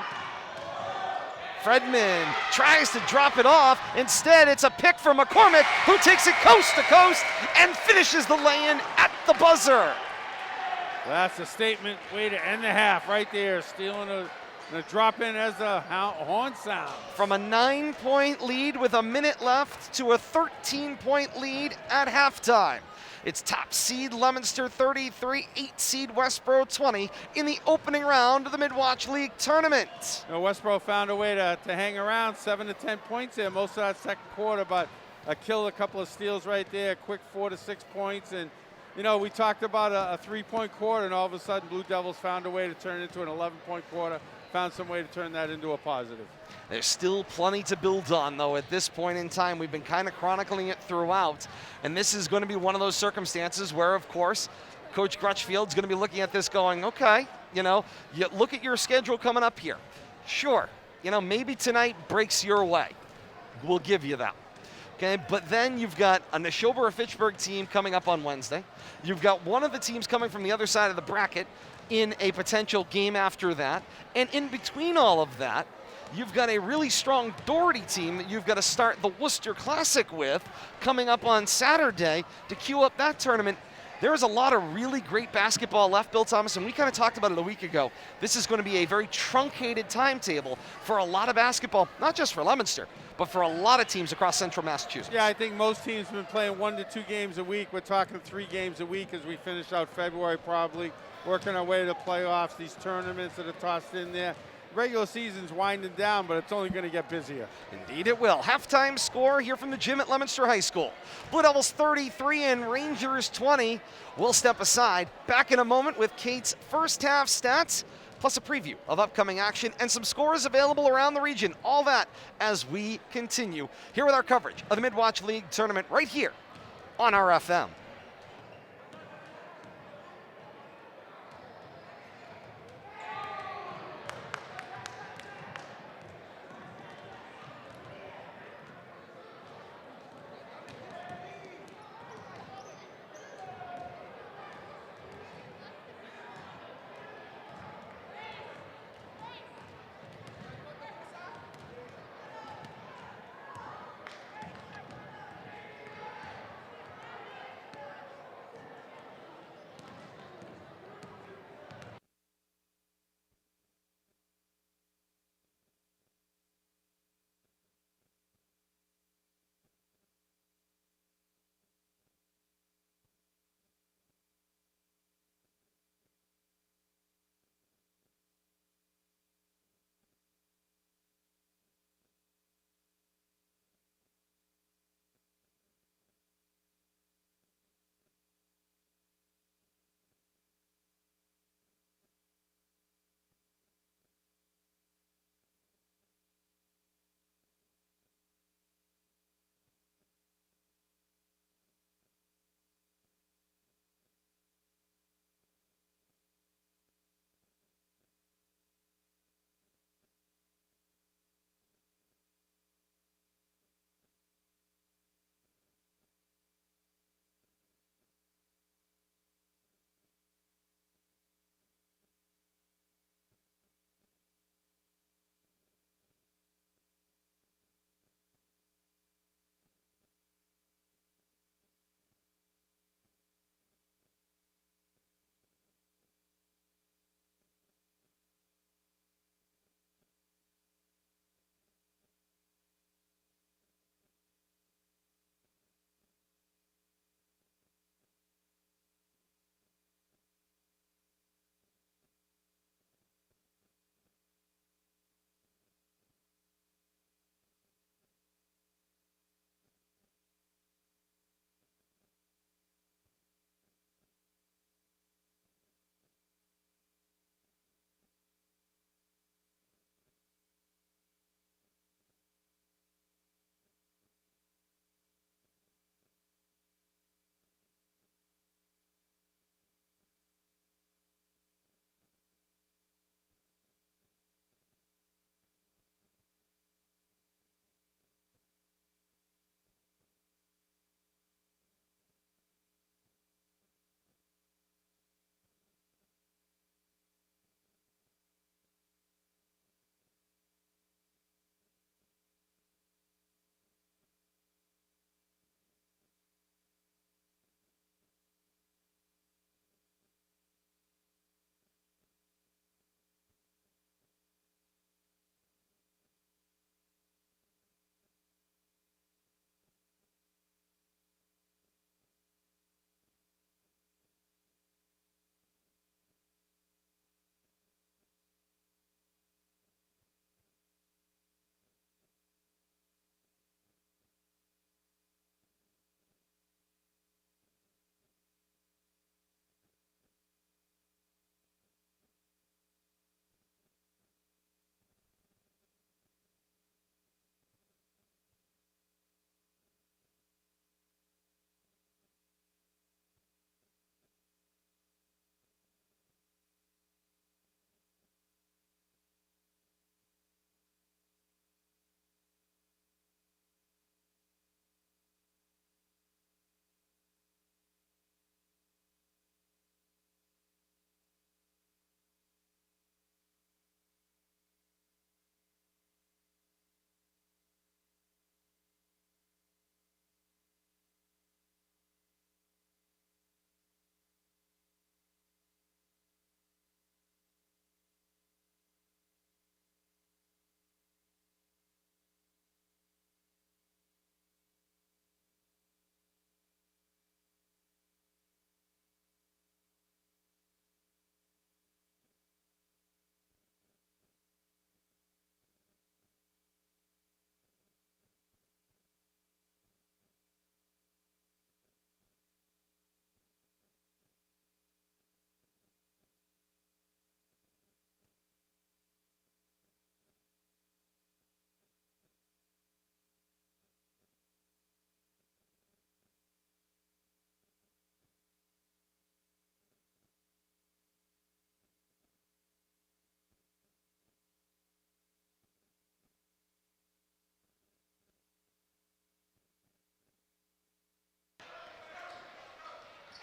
Fredman tries to drop it off. Instead, it's a pick for McCormick, who takes it coast to coast and finishes the lay-in at the buzzer. That's a statement way to end the half right there, stealing a drop in as the horn sound. From a 9-point lead with a minute left to a 13-point lead at halftime. It's top seed Leominster 33, 8 seed Westborough 20 in the opening round of the Midland Wachusett League Tournament. Westborough found a way to hang around, 7 to 10 points there most of that second quarter, but killed a couple of steals right there, quick 4 to 6 points. And you know, we talked about a 3-point quarter, and all of a sudden Blue Devils found a way to turn it into an 11-point quarter, found some way to turn that into a positive. There's still plenty to build on, though, at this point in time. We've been kind of chronicling it throughout, and this is going to be one of those circumstances where, of course, Coach Crutchfield's going to be looking at this going, okay, you know, you look at your schedule coming up here. Sure, you know, maybe tonight breaks your way. We'll give you that. Okay, but then you've got a Neshoba-Fitchburg team coming up on Wednesday. You've got one of the teams coming from the other side of the bracket in a potential game after that. And in between all of that, you've got a really strong Doherty team that you've got to start the Worcester Classic with coming up on Saturday to queue up that tournament. There is a lot of really great basketball left, Bill Thomas, and we kind of talked about it a week ago. This is going to be a very truncated timetable for a lot of basketball, not just for Leominster, but for a lot of teams across central Massachusetts. Yeah, I think most teams have been playing 1 to 2 games a week. We're talking 3 games a week as we finish out February, probably working our way to the playoffs, these tournaments that are tossed in there. Regular season's winding down, but it's only going to get busier. Indeed it will. Halftime score here from the gym at Leominster High School. Blue Devils 33 and Rangers 20. We'll step aside. Back in a moment with Kate's first half stats, plus a preview of upcoming action and some scores available around the region. All that as we continue here with our coverage of the Midland Wachusett League Tournament right here on RFM.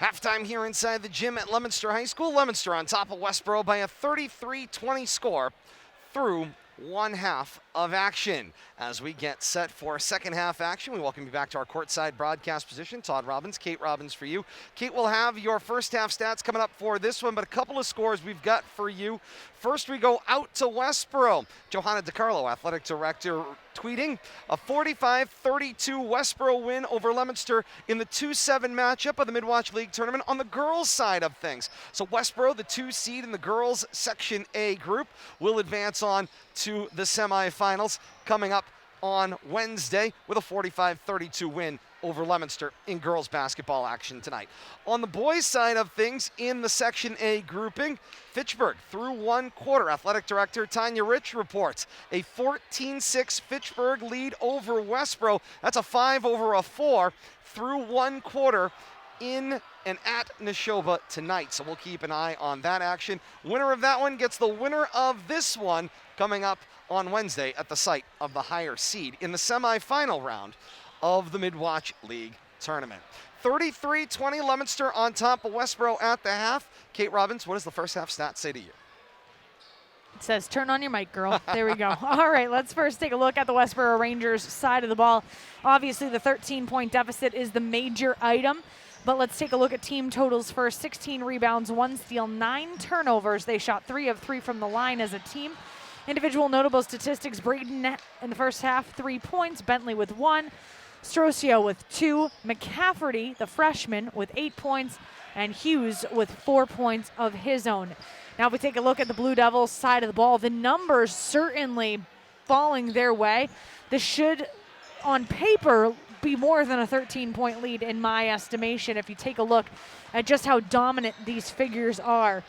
Halftime here inside the gym at Leominster High School. Leominster on top of Westborough by a 33-20 score through one half of action. As we get set for second half action, we welcome you back to our courtside broadcast position. Todd Robbins, Kate Robbins for you. Kate will have your first half stats coming up for this one, but a couple of scores we've got for you. First, we go out to Westborough. Johanna DiCarlo, athletic director, tweeting a 45-32 Westborough win over Leominster in the 2-7 matchup of the Midland Wachusett League Tournament on the girls' side of things. So Westborough, the 2 seed in the girls' Section A group, will advance on to the semifinals coming up on Wednesday with a 45-32 win over Leominster in girls basketball action tonight. On the boys' side of things, in the Section A grouping, Fitchburg through one quarter. Athletic director Tanya Rich reports a 14-6 Fitchburg lead over Westborough. That's a 5 over a 4 through one quarter in and at Neshoba tonight. So we'll keep an eye on that action. Winner of that one gets the winner of this one coming up on Wednesday at the site of the higher seed in the semifinal round of the Midland Wachusett League Tournament. 33-20 Leominster on top of Westborough at the half. Kate Robbins, what does the first half stat say to you? It says, turn on your mic, girl. There we go. All right, let's first take a look at the Westborough Rangers side of the ball. Obviously, the 13-point deficit is the major item, but let's take a look at team totals first. 16 rebounds, 1 steal, 9 turnovers. They shot 3 of 3 from the line as a team. Individual notable statistics, Braden in the first half, 3 points, Bentley with 1, Strosio with 2, McCafferty, the freshman, with 8 points, and Hughes with 4 points of his own. Now if we take a look at the Blue Devils side of the ball, the numbers certainly falling their way. This should, on paper, be more than a 13-point lead in my estimation if you take a look at just how dominant these figures are.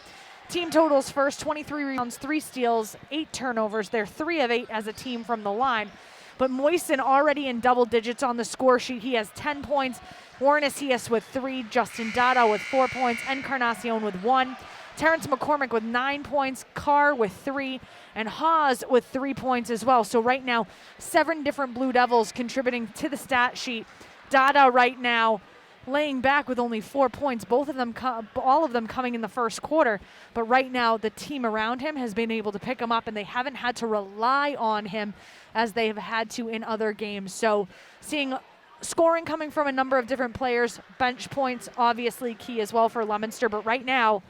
Team totals first, 23 rebounds, 3 steals, 8 turnovers. They're 3 of 8 as a team from the line. But Moisen already in double digits on the score sheet. He has 10 points. Warren Asias with 3, Justin Dada with 4 points, Encarnacion with 1. Terrence McCormick with 9 points, Carr with 3, and Hawes with 3 points as well. So right now, 7 different Blue Devils contributing to the stat sheet. Dada right now laying back with only 4 points, all of them coming in the first quarter. But right now, the team around him has been able to pick him up, and they haven't had to rely on him as they have had to in other games. So seeing scoring coming from a number of different players, bench points obviously key as well for Leominster, but right now,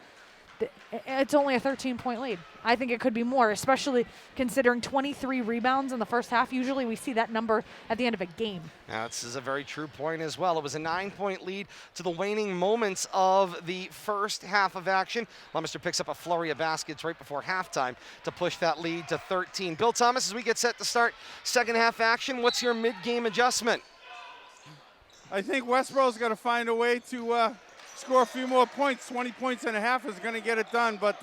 it's only a 13-point lead. I think it could be more, especially considering 23 rebounds in the first half. Usually we see that number at the end of a game. Now, this is a very true point as well. It was a 9-point lead to the waning moments of the first half of action. Leominster picks up a flurry of baskets right before halftime to push that lead to 13. Bill Thomas, as we get set to start second half action, what's your mid-game adjustment? I think Westborough's got to find a way to score a few more points. 20 points and a half is going to get it done, but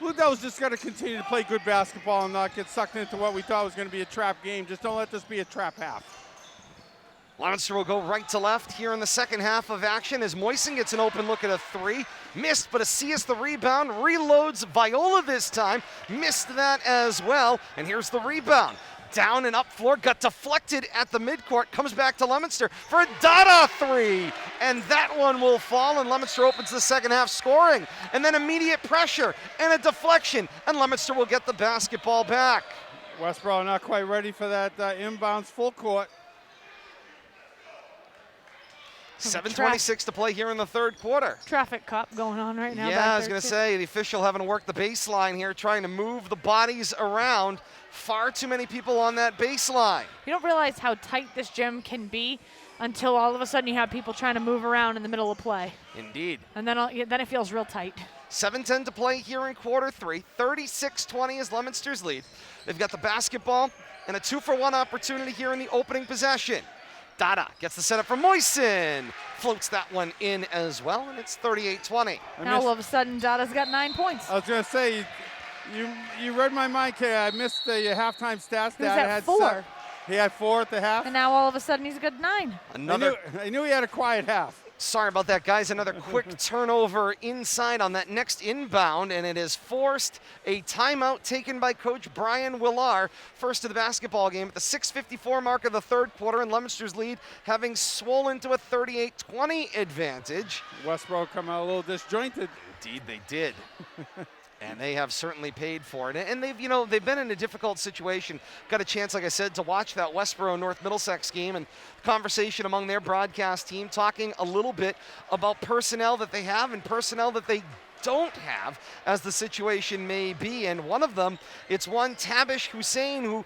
Blue Devils just got to continue to play good basketball and not get sucked into what we thought was going to be a trap game. Just don't let this be a trap half. Leominster will go right to left here in the second half of action as Moisen gets an open look at a 3. Missed, but Asias the rebound, reloads Viola this time. Missed that as well, and here's the rebound. Down and up floor, got deflected at the midcourt, comes back to Leominster for a Dada 3. And that one will fall, and Leominster opens the second half scoring. And then immediate pressure and a deflection, and Leominster will get the basketball back. Westborough not quite ready for that inbounds full court. 7:26 to play here in the third quarter. Traffic cop going on right now. Yeah, I was going to say, the official having to work the baseline here, trying to move the bodies around. Far too many people on that baseline. You don't realize how tight this gym can be until all of a sudden you have people trying to move around in the middle of play. Indeed. And then it feels real tight. 7:10 to play here in quarter 3. 36-20 is Leominster's lead. They've got the basketball and a 2-for-1 opportunity here in the opening possession. Dada gets the setup from Moisen. Floats that one in as well, and it's 38-20. Now all of a sudden, Dada's got 9 points. I was going to say, you read my mind, Kay. I missed the halftime stats. He was at 4. He had 4 at the half. And now all of a sudden he's got 9. Another. I knew he had a quiet half. Sorry about that, guys. Another quick turnover inside on that next inbound, and it has forced a timeout taken by Coach Brian Willar. First of the basketball game at the 6:54 mark of the third quarter, and Leominster's lead having swollen to a 38-20 advantage. Westborough come out a little disjointed. Indeed, they did. And they have certainly paid for it. And they've been in a difficult situation. Got a chance, like I said, to watch that Westborough North Middlesex game and conversation among their broadcast team, talking a little bit about personnel that they have and personnel that they don't have, as the situation may be. And one of them, it's one Tabish Hussein, who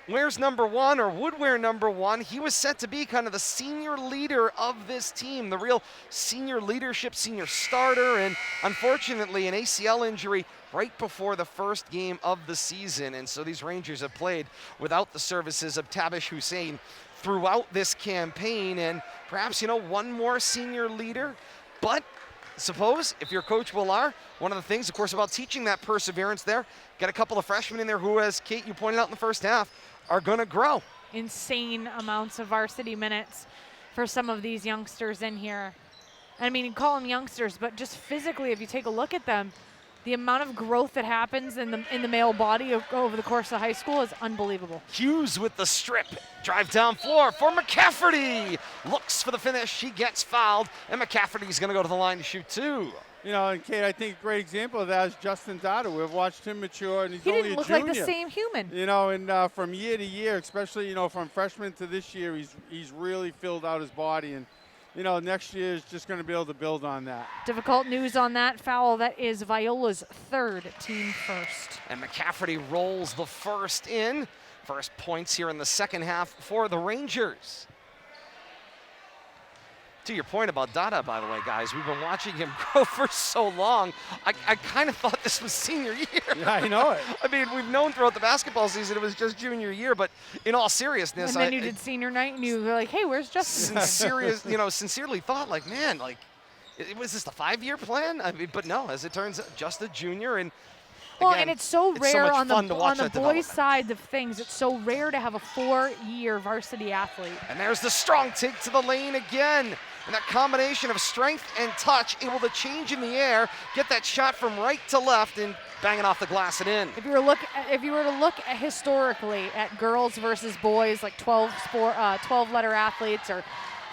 wears number 1 or would wear number 1. He was set to be kind of the senior leader of this team, the real senior leadership, senior starter, and unfortunately an ACL injury right before the first game of the season. And so these Rangers have played without the services of Tabish Hussein throughout this campaign, and perhaps, one more senior leader. But suppose if you're Coach Willar, one of the things, of course, about teaching that perseverance there, got a couple of freshmen in there who, as Kate, you pointed out in the first half, are going to grow. Insane amounts of varsity minutes for some of these youngsters in here. I mean, you call them youngsters, but just physically, if you take a look at them, the amount of growth that happens in the male body over the course of high school is unbelievable. Hughes with the strip. Drive down floor for McCafferty. Looks for the finish. He gets fouled, and McCafferty's going to go to the line to shoot 2. And Kate, I think a great example of that is Justin Dada. We've watched him mature, and he's he only didn't a look junior. like the same human. And from year to year, especially, from freshman to this year, he's really filled out his body. And, next year is just going to be able to build on that. Difficult news on that foul. That is Viola's 3rd, team first. And McCafferty rolls the first in. First points here in the second half for the Rangers. To your point about Dada, by the way, guys, we've been watching him grow for so long. I kind of thought this was senior year. Yeah, I know it. I mean, we've known throughout the basketball season it was just junior year, but in all seriousness, And then you did senior night, and you were like, hey, where's Justin? Sincerely thought, like, man, like, was this the 5-year plan? I mean, but no, as it turns out, just a junior. And well, again, and it's so rare much on fun to the watch boys' that development. side of things. It's so rare to have a 4-year varsity athlete. And there's the strong take to the lane again. And that combination of strength and touch, able to change in the air, get that shot from right to left, and bang it off the glass and in. If you were to look at historically at girls versus boys, like 12-letter athletes or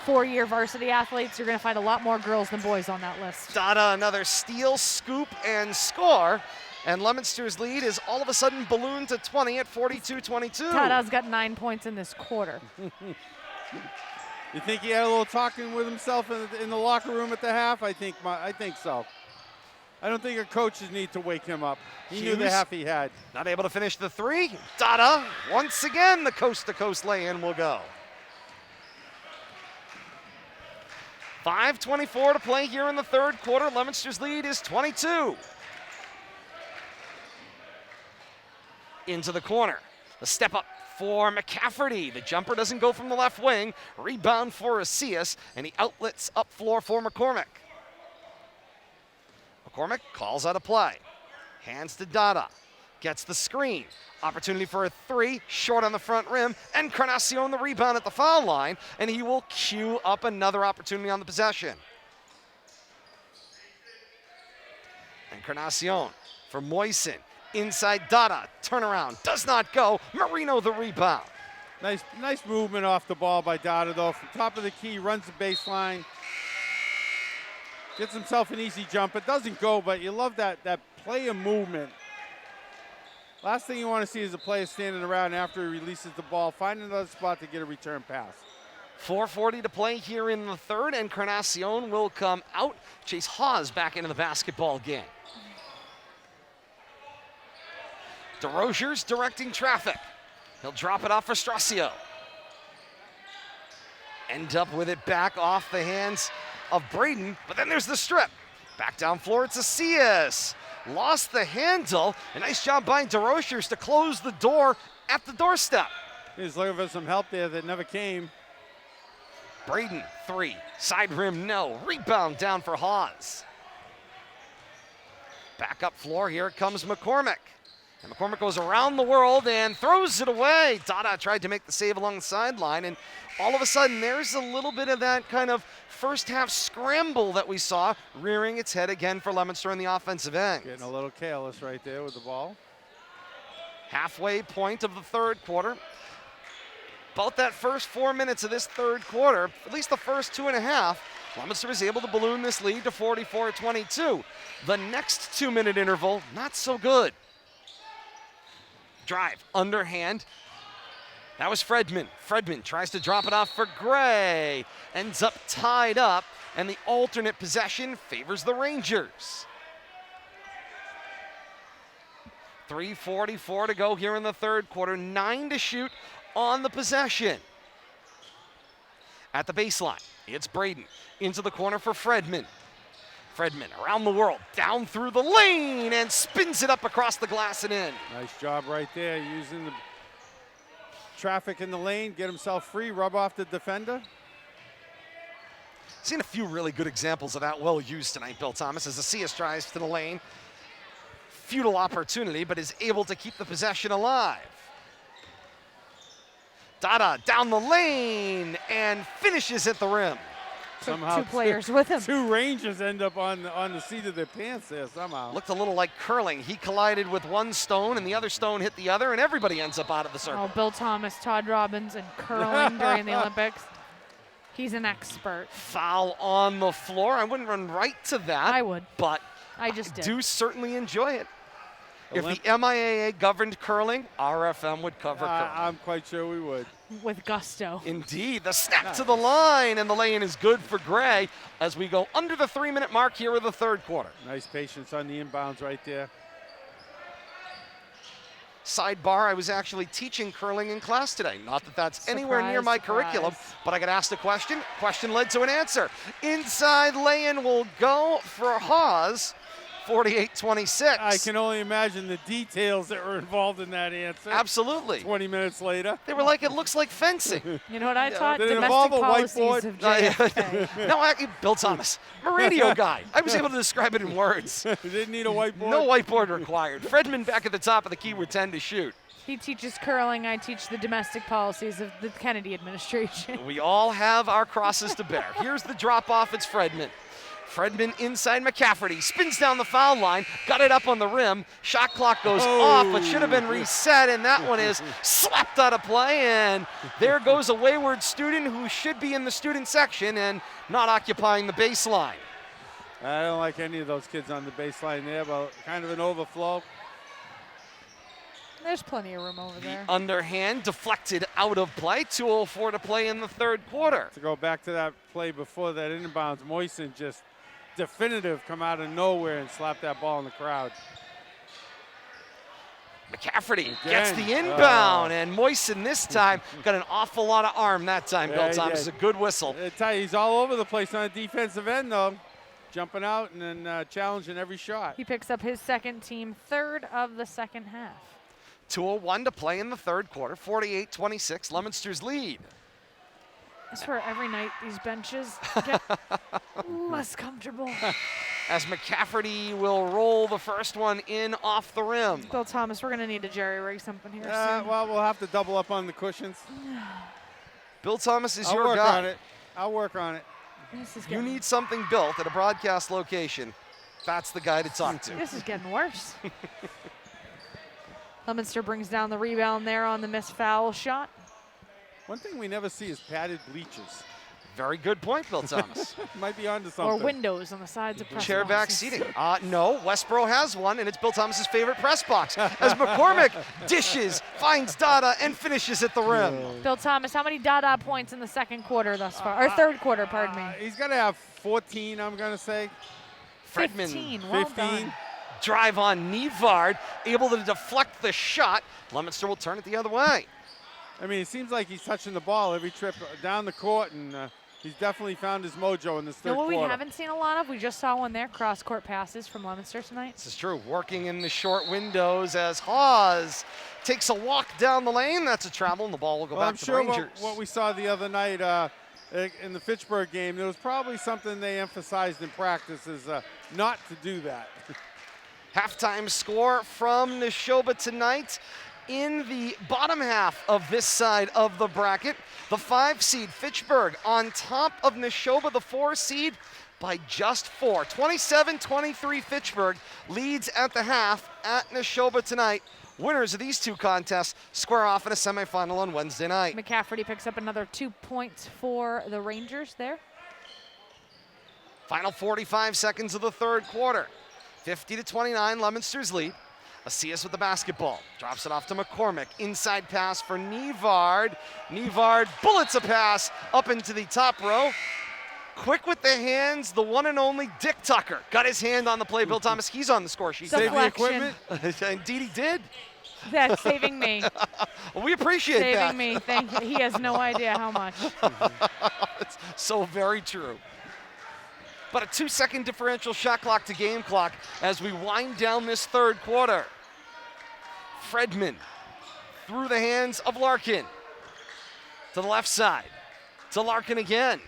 4-year varsity athletes, you're going to find a lot more girls than boys on that list. Dada, another steal, scoop, and score. And Leominster's lead is all of a sudden ballooned to 20 at 42-22. Dada's got 9 points in this quarter. You think he had a little talking with himself in the locker room at the half? I think so. I don't think our coaches need to wake him up. He knew the half he had. Not able to finish the 3. Dada, once again, the coast-to-coast lay-in will go. 5:24 to play here in the third quarter. Leominster's lead is 22. Into the corner. The step up for McCafferty. The jumper doesn't go from the left wing. Rebound for Asias, and he outlets up floor for McCormick. McCormick calls out a play. Hands to Dada. Gets the screen. Opportunity for a 3, short on the front rim. Encarnacion the rebound at the foul line, and he will cue up another opportunity on the possession. Encarnacion for Moisen. Inside Dada, turnaround, does not go. Marino the rebound. Nice movement off the ball by Dada, though. From top of the key, runs the baseline. Gets himself an easy jump. It doesn't go, but you love that player movement. Last thing you want to see is a player standing around after he releases the ball, find another spot to get a return pass. 4:40 to play here in the third. Encarnacion will come out. Chase Hawes back into the basketball game. DeRozier's directing traffic. He'll drop it off for Strasio. End up with it back off the hands of Braden, but then there's the strip. Back down floor, it's Asias. Lost the handle. A nice job by DeRozier's to close the door at the doorstep. He was looking for some help there that never came. Braden, 3. Side rim, no. Rebound down for Hawes. Back up floor, here comes McCormick. And McCormick goes around the world and throws it away. Dada tried to make the save along the sideline, and all of a sudden there's a little bit of that kind of first half scramble that we saw, rearing its head again for Leominster on the offensive end. Getting a little careless right there with the ball. Halfway point of the third quarter. About that first 4 minutes of this third quarter, at least the first 2.5, Leominster was able to balloon this lead to 44-22. The next 2-minute interval, not so good. Drive, underhand. That was Fredman. Fredman tries to drop it off for Gray. Ends up tied up, and the alternate possession favors the Rangers. 3:44 to go here in the third quarter. 9 to shoot on the possession. At the baseline, it's Braden. Into the corner for Fredman. Fredman around the world, down through the lane, and spins it up across the glass and in. Nice job right there, using the traffic in the lane, get himself free, rub off the defender. Seen a few really good examples of that well used tonight, Bill Thomas, as Acias drives to the lane. Futile opportunity, but is able to keep the possession alive. Dada down the lane and finishes at the rim. Somehow two players with him. Two Rangers end up on the seat of their pants there somehow. Looked a little like curling. He collided with one stone and the other stone hit the other, and everybody ends up out of the circle. Oh, Bill Thomas, Todd Robbins, and curling during the Olympics. He's an expert. Foul on the floor. I wouldn't run right to that. I would. But I just did. do certainly enjoy it. If the MIAA governed curling, RFM would cover curling. I'm quite sure we would. With gusto. Indeed, the snap to the line, and the lay-in is good for Gray as we go under the 3-minute mark here in the third quarter. Nice patience on the inbounds right there. Sidebar, I was actually teaching curling in class today. Not that that's anywhere near my curriculum, but I got asked a question. Question led to an answer. Inside lay-in will go for Hawes. 48-26. I can only imagine the details that were involved in that answer. Absolutely. 20 minutes later. They were like, it looks like fencing. You know what I taught? Did it Domestic involve a policies whiteboard? of JFK. No, Bill Thomas, I'm a radio guy. I was able to describe it in words. You didn't need a whiteboard? No whiteboard required. Fredman back at the top of the key with 10 to shoot. He teaches curling. I teach the domestic policies of the Kennedy administration. We all have our crosses to bear. Here's the drop off. It's Fredman. Fredman inside McCafferty, spins down the foul line, got it up on the rim. Shot clock goes off, but should have been reset, and that one is slapped out of play, and there goes a wayward student who should be in the student section and not occupying the baseline. I don't like any of those kids on the baseline there, but kind of an overflow. There's plenty of room over there. Underhand deflected out of play. 2:04 to play in the third quarter. To go back to that play before that inbounds, Moisen just definitive come out of nowhere and slap that ball in the crowd. McCafferty gets the inbound, and Moisen this time got an awful lot of arm that time, Bill Thomas. A good whistle. He's all over the place on the defensive end, though. Jumping out and then challenging every shot. He picks up his second team third of the second half. 2:01 to play in the third quarter. 48-26, Leominster's lead. I swear every night these benches get less comfortable. As McCafferty will roll the first one in off the rim. Bill Thomas, we're going to need to jerry-rig something here soon. Well, we'll have to double up on the cushions. Bill Thomas is I'll your work guy. on it. I'll work on it. You need something built at a broadcast location. That's the guy to talk to. This is getting worse. Leominster brings down the rebound there on the missed foul shot. One thing we never see is padded bleachers. Very good point, Bill Thomas. Might be onto something. Or windows on the sides of press Chair back boxes. seating. No, Westborough has one, and it's Bill Thomas's favorite press box. As McCormick dishes, finds Dada, and finishes at the rim. Bill Thomas, how many Dada points in the second quarter thus far? Or third quarter, pardon me. He's got to have 14, I'm going to say. Fredman, 15, well 15. done. Drive on Nivard, able to deflect the shot. Leominster will turn it the other way. I mean, it seems like he's touching the ball every trip down the court, and he's definitely found his mojo in this third You know what quarter. we haven't seen a lot of? We just saw one there, cross-court passes from Leominster tonight. This is true. Working in the short windows as Hawes takes a walk down the lane. That's a travel, and the ball will go back to the Rangers. What we saw the other night in the Fitchburg game, there was probably something they emphasized in practice is not to do that. Halftime score from Neshoba tonight. In the bottom half of this side of the bracket, the 5 seed Fitchburg on top of Neshoba, the 4 seed, by just 4. 27-23 Fitchburg leads at the half at Neshoba tonight. Winners of these 2 contests square off in a semifinal on Wednesday night. McCafferty picks up another 2 points for the Rangers there. Final 45 seconds of the third quarter. 50-29, Leominster's lead. Asias with the basketball, drops it off to McCormick. Inside pass for Nevard. Nevard bullets a pass up into the top row. Quick with the hands, the one and only Dick Tucker. Got his hand on the play, Bill Thomas. He's on the score sheet. Save the Deflection. equipment. Indeed he did. That's saving me. Well, we appreciate that. Saving me. Thank you. He has no idea how much. It's so very true. But a 2-second differential shot clock to game clock as we wind down this third quarter. Fredman through the hands of Larkin. To the left side. To Larkin again.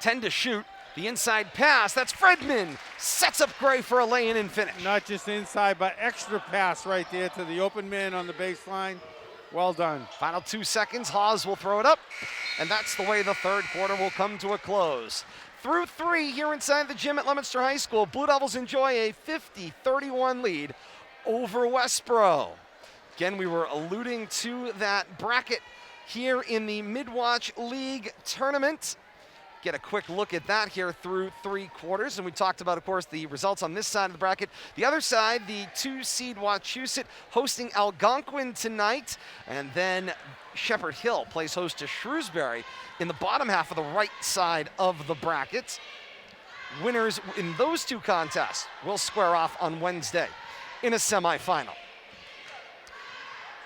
10 to shoot. The inside pass. That's Fredman. Sets up Gray for a lay-in and finish. Not just inside, but extra pass right there to the open man on the baseline. Well done. Final 2 seconds, Hawes will throw it up, and that's the way the third quarter will come to a close. Through 3 here inside the gym at Leominster High School, Blue Devils enjoy a 50-31 lead over Westborough. Again, we were alluding to that bracket here in the Midland Wachusett League Tournament. Get a quick look at that here through 3 quarters. And we talked about, of course, the results on this side of the bracket. The other side, the 2 seed Wachusett hosting Algonquin tonight. And then Shepherd Hill plays host to Shrewsbury in the bottom half of the right side of the bracket. Winners in those 2 contests will square off on Wednesday in a semifinal.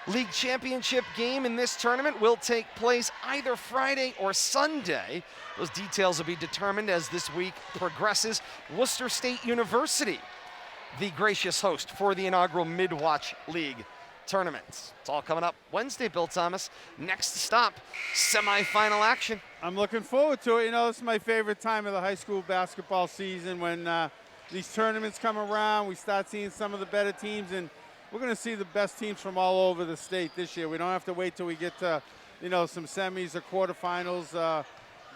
League championship game in this tournament will take place either Friday or Sunday. Those details will be determined as this week progresses. Worcester State University, the gracious host for the inaugural Mid-Wach League Tournament. It's all coming up Wednesday, Bill Thomas. Next stop, semifinal action. I'm looking forward to it. You know, this is my favorite time of the high school basketball season when these tournaments come around. We start seeing some of the better teams, and we're going to see the best teams from all over the state this year. We don't have to wait till we get to, you know, some semis or quarterfinals,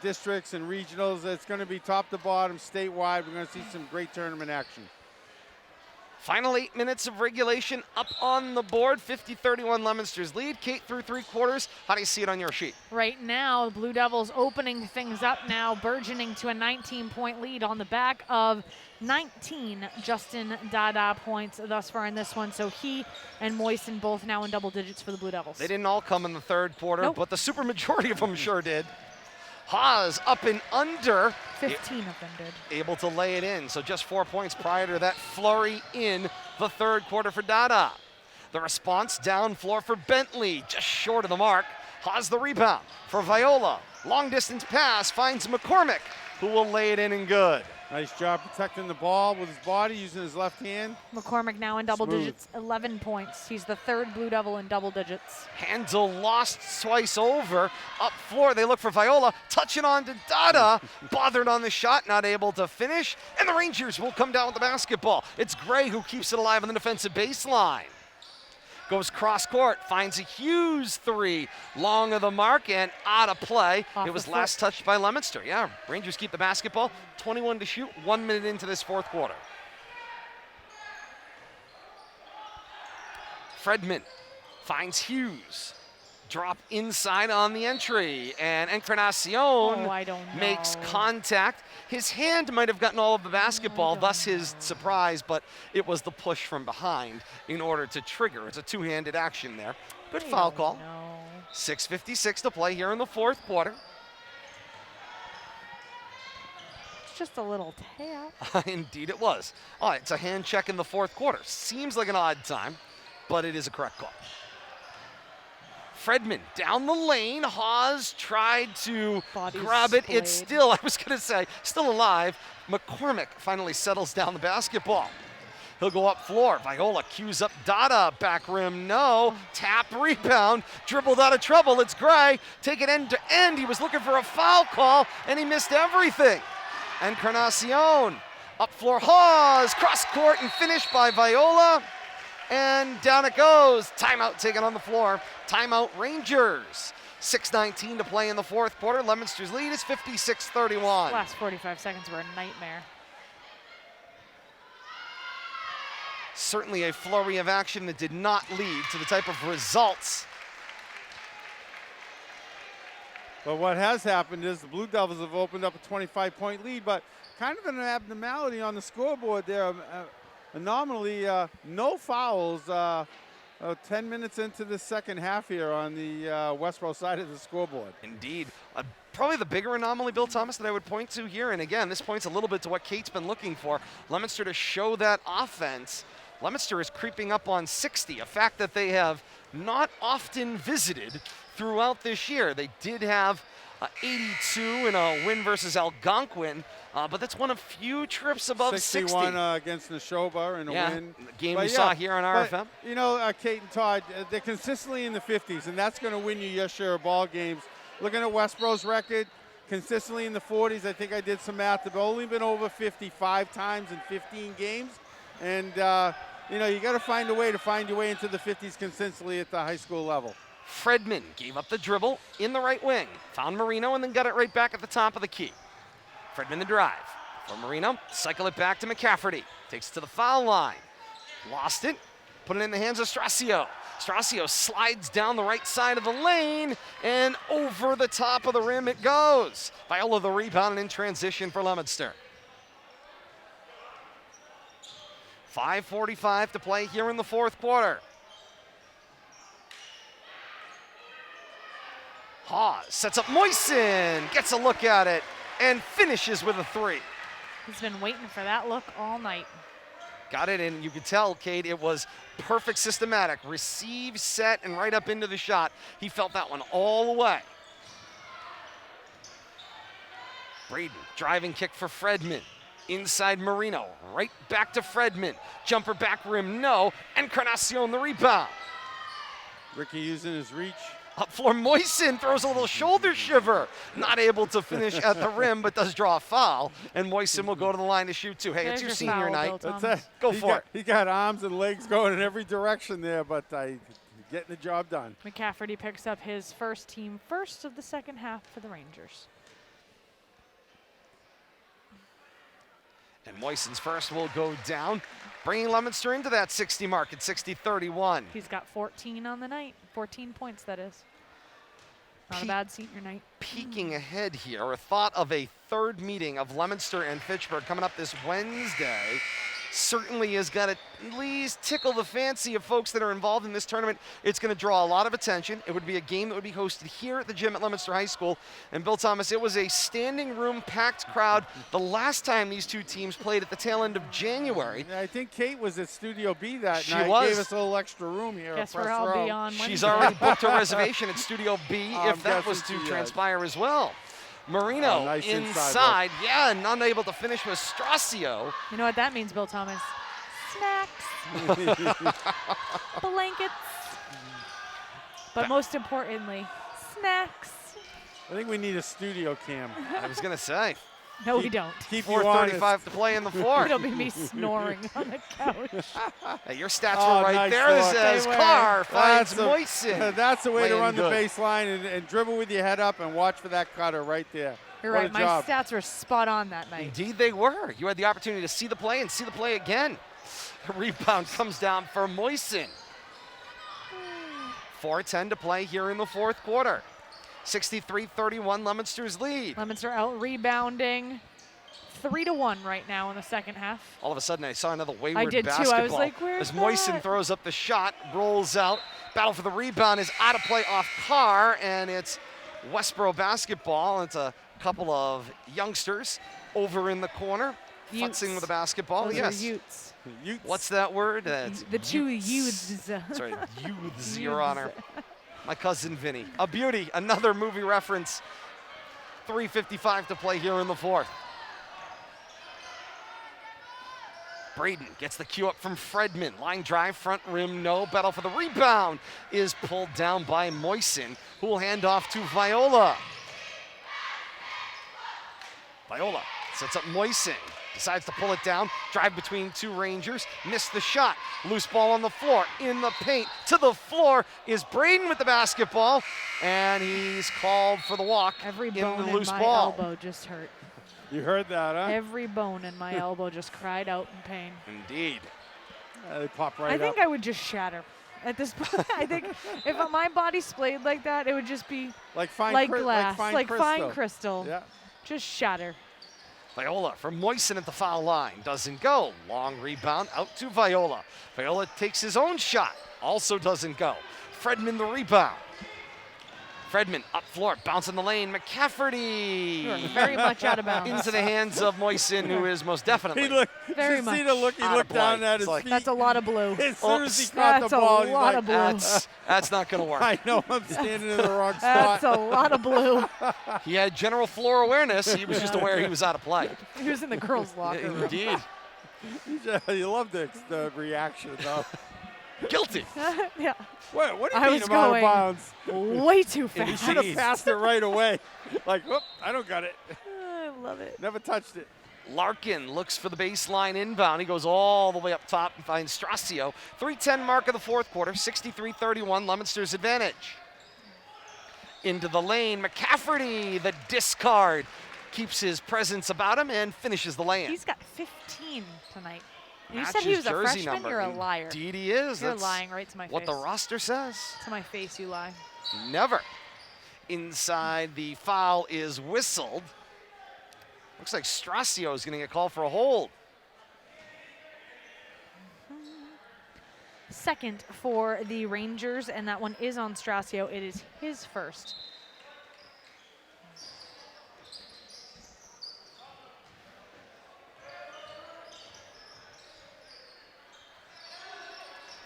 districts and regionals. It's going to be top to bottom, statewide. We're going to see some great tournament action. Final 8 minutes of regulation up on the board. 50-31 Leominster's lead. Kate, through 3 quarters, how do you see it on your sheet? Right now, the Blue Devils opening things up now, burgeoning to a 19-point lead on the back of 19 Justin Dada points thus far in this one. So he and Moisten both now in double digits for the Blue Devils. They didn't all come in the third quarter, Nope. but the super majority of them sure did. Haas up and under. 15 of them did. Able to lay it in. So just 4 points prior to that flurry in the third quarter for Dada. The response down floor for Bentley, just short of the mark. Haas the rebound for Viola. Long distance pass finds McCormick, who will lay it in and good. Nice job protecting the ball with his body, using his left hand. McCormick now in double Smooth. digits, 11 points. He's the 3rd Blue Devil in double digits. Handle lost twice over. Up floor, they look for Viola. Touching on to Dada. Bothered on the shot, not able to finish. And the Rangers will come down with the basketball. It's Gray who keeps it alive on the defensive baseline. Goes cross court, finds a Hughes 3, long of the mark and out of play. Off It was the last touched by Leominster. Yeah, Rangers keep the basketball. 21 to shoot, 1 minute into this fourth quarter. Fredman finds Hughes. Drop inside on the entry, and Encarnacion I don't makes know. contact. His hand might have gotten all of the basketball, thus his surprise, but it was the push from behind in order to trigger. It's a two-handed action there. Good foul call. No. 6:56 to play here in the fourth quarter. It's just a little tap. Indeed it was. All right, it's a hand check in the fourth quarter. Seems like an odd time, but it is a correct call. Fredman down the lane. Hawes tried to Body grab it. It's splayed. still, I was going to say, still alive. McCormick finally settles down the basketball. He'll go up floor. Viola cues up Dada. Back rim, no. Tap, rebound. Dribbled out of trouble. It's Gray. Take it end to end. He was looking for a foul call, and he missed everything. Encarnacion Up floor, Hawes, cross court and finished by Viola. And down it goes. Timeout taken on the floor. Timeout Rangers. 6:19 to play in the fourth quarter. Leominster's lead is 56-31. Last 45 seconds were a nightmare. Certainly a flurry of action that did not lead to the type of results. But what has happened is the Blue Devils have opened up a 25-point lead, but kind of an abnormality on the scoreboard there. Anomaly, no fouls 10 minutes into the second half here on the Westborough side of the scoreboard. Indeed. Probably the bigger anomaly, Bill Thomas, that I would point to here, and again, this points a little bit to what Kate's been looking for, Leominster to show that offense. Leominster is creeping up on 60, a fact that they have not often visited throughout this year. They did have 82 in a win versus Algonquin, but that's one of few trips above 61 against Neshoba in a win. The game we saw here on RFM. But, you know, Kate and Todd, they're consistently in the 50s, and that's going to win you your share of ball games. Looking at Westborough's record, consistently in the 40s. I think I did some math. They've only been over 55 times in 15 games, and you know, you got to find a way to find your way into the 50s consistently at the high school level. Fredman gave up the dribble in the right wing, found Marino, and then got it right back at the top of the key. Fredman the drive for Marino, cycle it back to McCafferty, takes it to the foul line, lost it, put it in the hands of Strasio. Strasio slides down the right side of the lane, and over the top of the rim it goes. Viola the rebound and in transition for Leominster. 5:45 to play here in the fourth quarter. Hawes sets up Moisen, gets a look at it, and finishes with a three. He's been waiting for that look all night. Got it, and you could tell, Kate, it was perfect systematic. Receive, set, and right up into the shot. He felt that one all the way. Braden, driving kick for Fredman. Inside Marino, right back to Fredman. Jumper back rim, no, and Carnacion the rebound. Ricky using his reach. Up floor, Moisen throws a little shoulder shiver. Not able to finish at the rim, but does draw a foul, and Moisen will go to the line to shoot two. Hey, There's it's your your senior foul, night. Bill That's it. Go for it. He got arms and legs going in every direction there, but getting the job done. McCafferty picks up his team first of the second half for the Rangers. And Moisen's first will go down, bringing Leominster into that 60 mark at 60-31. He's got 14 on the night, 14 points that is. Not a bad senior night. Peeking ahead here, a thought of a third meeting of Leominster and Fitchburg coming up this Wednesday certainly has got to at least tickle the fancy of folks that are involved in this tournament. It's going to draw a lot of attention. It would be a game that would be hosted here at the gym at Leominster High School. And Bill Thomas, it was a standing room packed crowd the last time these two teams played at the tail end of January. Yeah, I think Kate was at Studio B that She night. was. Gave us a little extra room here. Guess at where Press I'll Row. be on Wednesday. She's already booked her reservation at Studio B I'm if that was guessing to she has. transpire as well. Marino Nice inside, yeah, and unable to finish with Strasio. You know what that means, Bill Thomas? Snacks, blankets, but most importantly, snacks. I think we need a studio cam. I was going to say, No, we don't. Keep you honest. 4:35 to play in the fourth. It'll be me snoring on the couch. Hey, your stats Oh, were right nice there look. as They were. Carr finds the- Moisen. That's the way to Playing run good. the baseline and dribble with your head up and watch for that cutter right there. You're What right. a My job. stats were spot on that night. Indeed they were. You had the opportunity to see the play and see the play again. The rebound comes down for Moisen. 4:10 to play here in the fourth quarter. 63-31 Leominster's lead. Leominster out rebounding 3-1 right now in the second half. All of a sudden I saw another wayward did too. basketball. I was like, where's as Moisen that? throws up the shot, rolls out. Battle for the rebound is out of play off Carr, and it's Westborough basketball. It's a couple of youngsters over in the corner, Utes. futzing with the basketball. Those Yes. are Utes. Utes. What's that word? It's The two Utes. youths. That's right, youths, Your Honor. My cousin Vinny. A beauty, another movie reference. 3:55 to play here in the fourth. Braden gets the cue up from Fredman. Line drive, front rim, no. Battle for the rebound is pulled down by Moisen, who will hand off to Viola. Viola sets up Moisen. decides to pull it down, drive between two Rangers, missed the shot. Loose ball on the floor, in the paint, to the floor is Braden with the basketball, and he's called for the walk. Every in bone the in loose my ball. elbow just hurt. You heard that, huh? Every bone in my elbow just cried out in pain. Indeed. They pop right I up. think I would just shatter. At this point, I think if my body splayed like that, it would just be like fine like cri- glass, like fine crystal. Yeah. Just shatter. Viola from Moisen at the foul line. Doesn't go. Long rebound out to Viola. Viola takes his own shot. Also doesn't go. Fredman the rebound. Fredman up floor, bounce in the lane. McCafferty. You are very much out of bounds. Into the hands of Moisen, who is most definitely. Very you much. see the look he Out of looked down play. at It's his like- feet. That's a lot of blue. As soon as he caught That's the a ball, he's lot like, of blue. That's not going to work. I know I'm standing in the wrong That's spot. a lot of blue. He had general floor awareness. He was just aware he was out of play. He was in the girls' locker room. Indeed. You love the reaction, though. Guilty. Yeah, What do you I mean was I'm out of going- bounds? way too You fast. should have passed it right away. Like, whoop, I don't got it. I love it. Never touched it. Larkin looks for the baseline inbound. He goes all the way up top and finds Strasio. 3:10 mark of the fourth quarter, 63-31, Leominster's advantage. Into the lane, McCafferty, the discard. Keeps his presence about him and finishes the lay-in. He's got 15 tonight. You Matches said he was a jersey freshman? number. You're a liar. Indeed he is. You're That's lying right to my what face. the roster says. To my face, you lie. Never. Inside, the foul is whistled. Looks like Strasio is going to get called for a hold. Second for the Rangers, and that one is on Strasio. It is his first.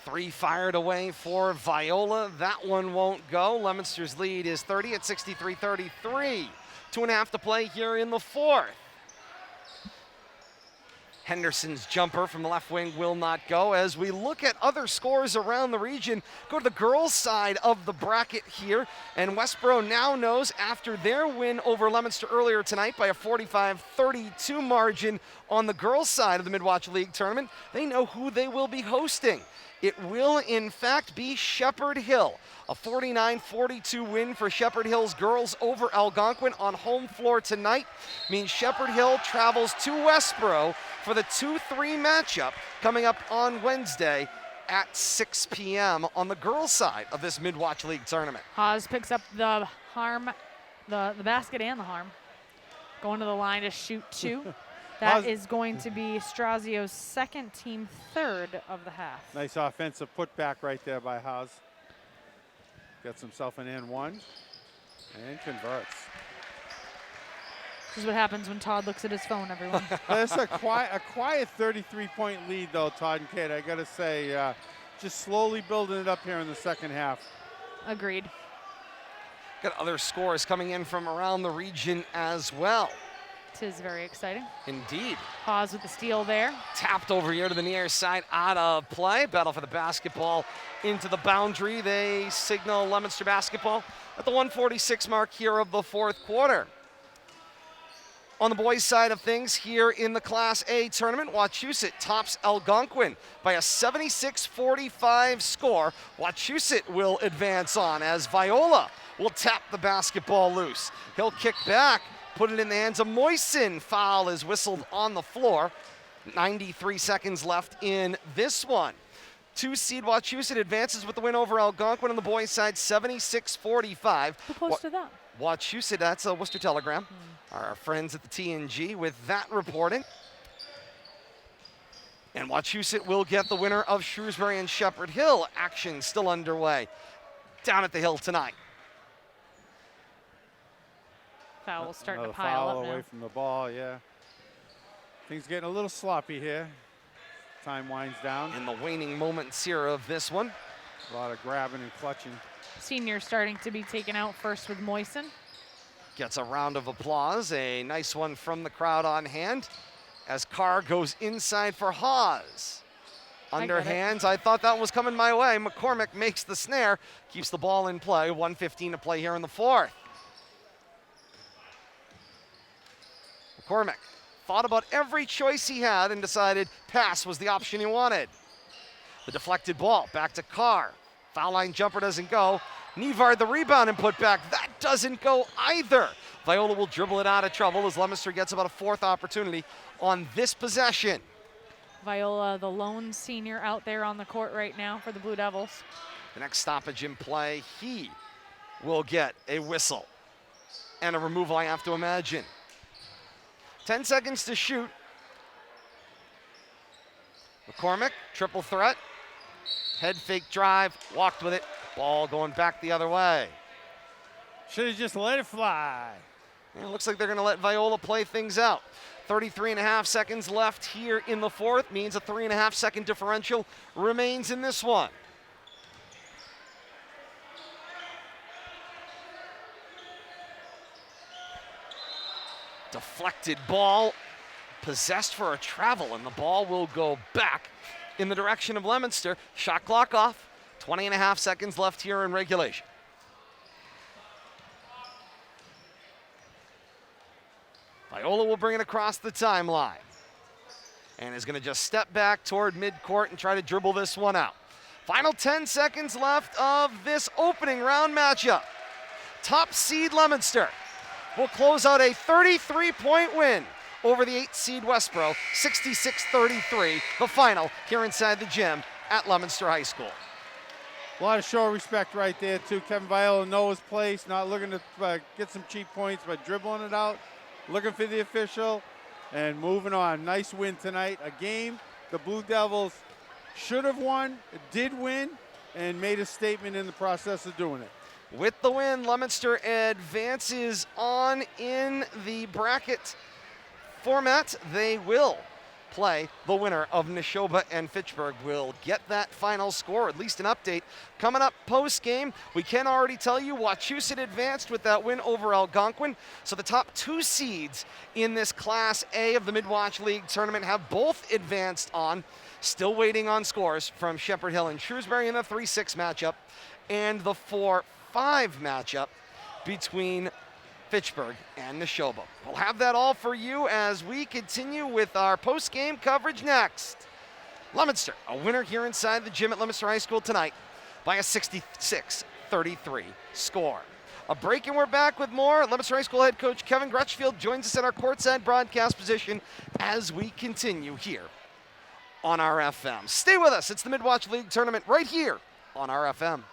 Three fired away for Viola. That one won't go. Leominster's lead is 30 at 63-33. 2.5 to play here in the fourth. Henderson's jumper from the left wing will not go. As we look at other scores around the region, go to the girls' side of the bracket here. And Westborough now knows, after their win over Leominster earlier tonight by a 45-32 margin on the girls' side of the Midland Wachusett League Tournament, they know who they will be hosting. It will, in fact, be Shepherd Hill. A 49-42 win for Shepherd Hill's girls over Algonquin on home floor tonight means Shepherd Hill travels to Westborough for the 2-3 matchup coming up on Wednesday at 6 p.m. on the girls' side of this Midland Wachusett League Tournament. Haas picks up the harm, the basket and the harm. Going to the line to shoot two. That is going to be Strasio's second, team third of the half. Nice offensive putback right there by Haas. Gets himself an and one and converts. This is what happens when Todd looks at his phone, everyone. That's a quiet 33-point lead, though, Todd and Kate. I got to say, just slowly building it up here in the second half. Agreed. Got other scores coming in from around the region as well. It is very exciting. Indeed. Haas with the steal there. Tapped over here to the near side, out of play. Battle for the basketball into the boundary. They signal Leominster basketball at the 1:46 mark here of the fourth quarter. On the boys' side of things here in the Class A tournament, Wachusett tops Algonquin by a 76-45 score. Wachusett will advance on as Viola will tap the basketball loose. He'll kick back, put it in the hands of Moisen. Foul is whistled on the floor. 93 seconds left in this one. 2-seed Wachusett advances with the win over Algonquin on the boys' side, 76-45. Who posted that? Wachusett, that's a Worcester Telegram. Our friends at the TNG with that reporting. And Wachusett will get the winner of Shrewsbury and Shepherd Hill. Action still underway down at the Hill tonight. Foul starting to Another pile foul up away now. from the ball, yeah. Things getting a little sloppy here. Time winds down. In the waning moments here of this one. A lot of grabbing and clutching. Senior starting to be taken out first with Moisen. Gets a round of applause. A nice one from the crowd on hand as Carr goes inside for Haas. Underhands, I thought that was coming my way. McCormick makes the snare, keeps the ball in play. 1:15 to play here in the fourth. McCormick thought about every choice he had and decided pass was the option he wanted. The deflected ball back to Carr. Foul line jumper doesn't go. Nevard the rebound and put back. That doesn't go either. Viola will dribble it out of trouble as Leominster gets about a fourth opportunity on this possession. Viola, the lone senior out there on the court right now for the Blue Devils. The next stoppage in play, he will get a whistle and a removal, I have to imagine. 10 seconds to shoot. McCormick, triple threat. Head fake drive, walked with it. Ball going back the other way. Should have just let it fly. And it looks like they're going to let Viola play things out. 33.5 seconds left here in the fourth, means a 3.5 second differential remains in this one. Deflected ball, possessed for a travel, and the ball will go back in the direction of Leominster. Shot clock off, 20.5 seconds left here in regulation. Viola will bring it across the timeline and is going to just step back toward midcourt and try to dribble this one out. Final 10 seconds left of this opening round matchup. Top seed Leominster will close out a 33-point win over the 8th seed Westborough, 66-33, the final here inside the gym at Leominster High School. A lot of show of respect right there, too. Kevin Viola knows his place, not looking to get some cheap points, but dribbling it out, looking for the official, and moving on. Nice win tonight. A game the Blue Devils should have won, did win, and made a statement in the process of doing it. With the win, Leominster advances on in the bracket format. They will play the winner of Neshoba and Fitchburg. Will get that final score, at least an update. Coming up post-game, we can already tell you Wachusett advanced with that win over Algonquin. So the top two seeds in this Class A of the Midwatch League Tournament have both advanced on. Still waiting on scores from Shepherd Hill and Shrewsbury in the 3-6 matchup and the 4-5 matchup between Fitchburg and Neshoba. We'll have that all for you as we continue with our post-game coverage next. Leominster, a winner here inside the gym at Leominster High School tonight by a 66-33 score. A break and we're back with more. Leominster High School head coach Kevin Grutchfield joins us in our courtside broadcast position as we continue here on our FM. Stay with us. It's the Midwatch League Tournament right here on our FM.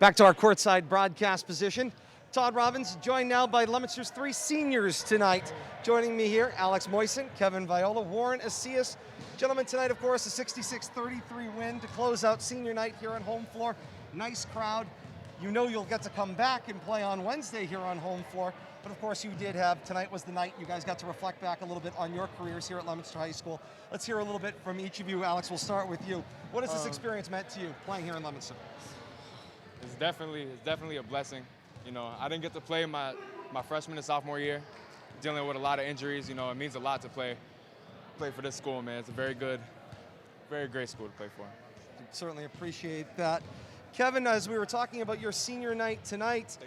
Back to our courtside broadcast position. Todd Robbins, joined now by Leominster's 3 seniors tonight. Joining me here, Alex Moisen, Kevin Viola, Warren Asias. Gentlemen, tonight, of course, a 66-33 win to close out senior night here on home floor. Nice crowd. You know you'll get to come back and play on Wednesday here on home floor. But of course you did have, tonight was the night you guys got to reflect back a little bit on your careers here at Leominster High School. Let's hear a little bit from each of you. Alex, we'll start with you. What has this experience meant to you playing here in Leominster? It's definitely a blessing. You know, I didn't get to play my freshman and sophomore year, dealing with a lot of injuries. You know, it means a lot to play for this school, man. It's a very great school to play for. Certainly appreciate that. Kevin, as we were talking about your senior night tonight,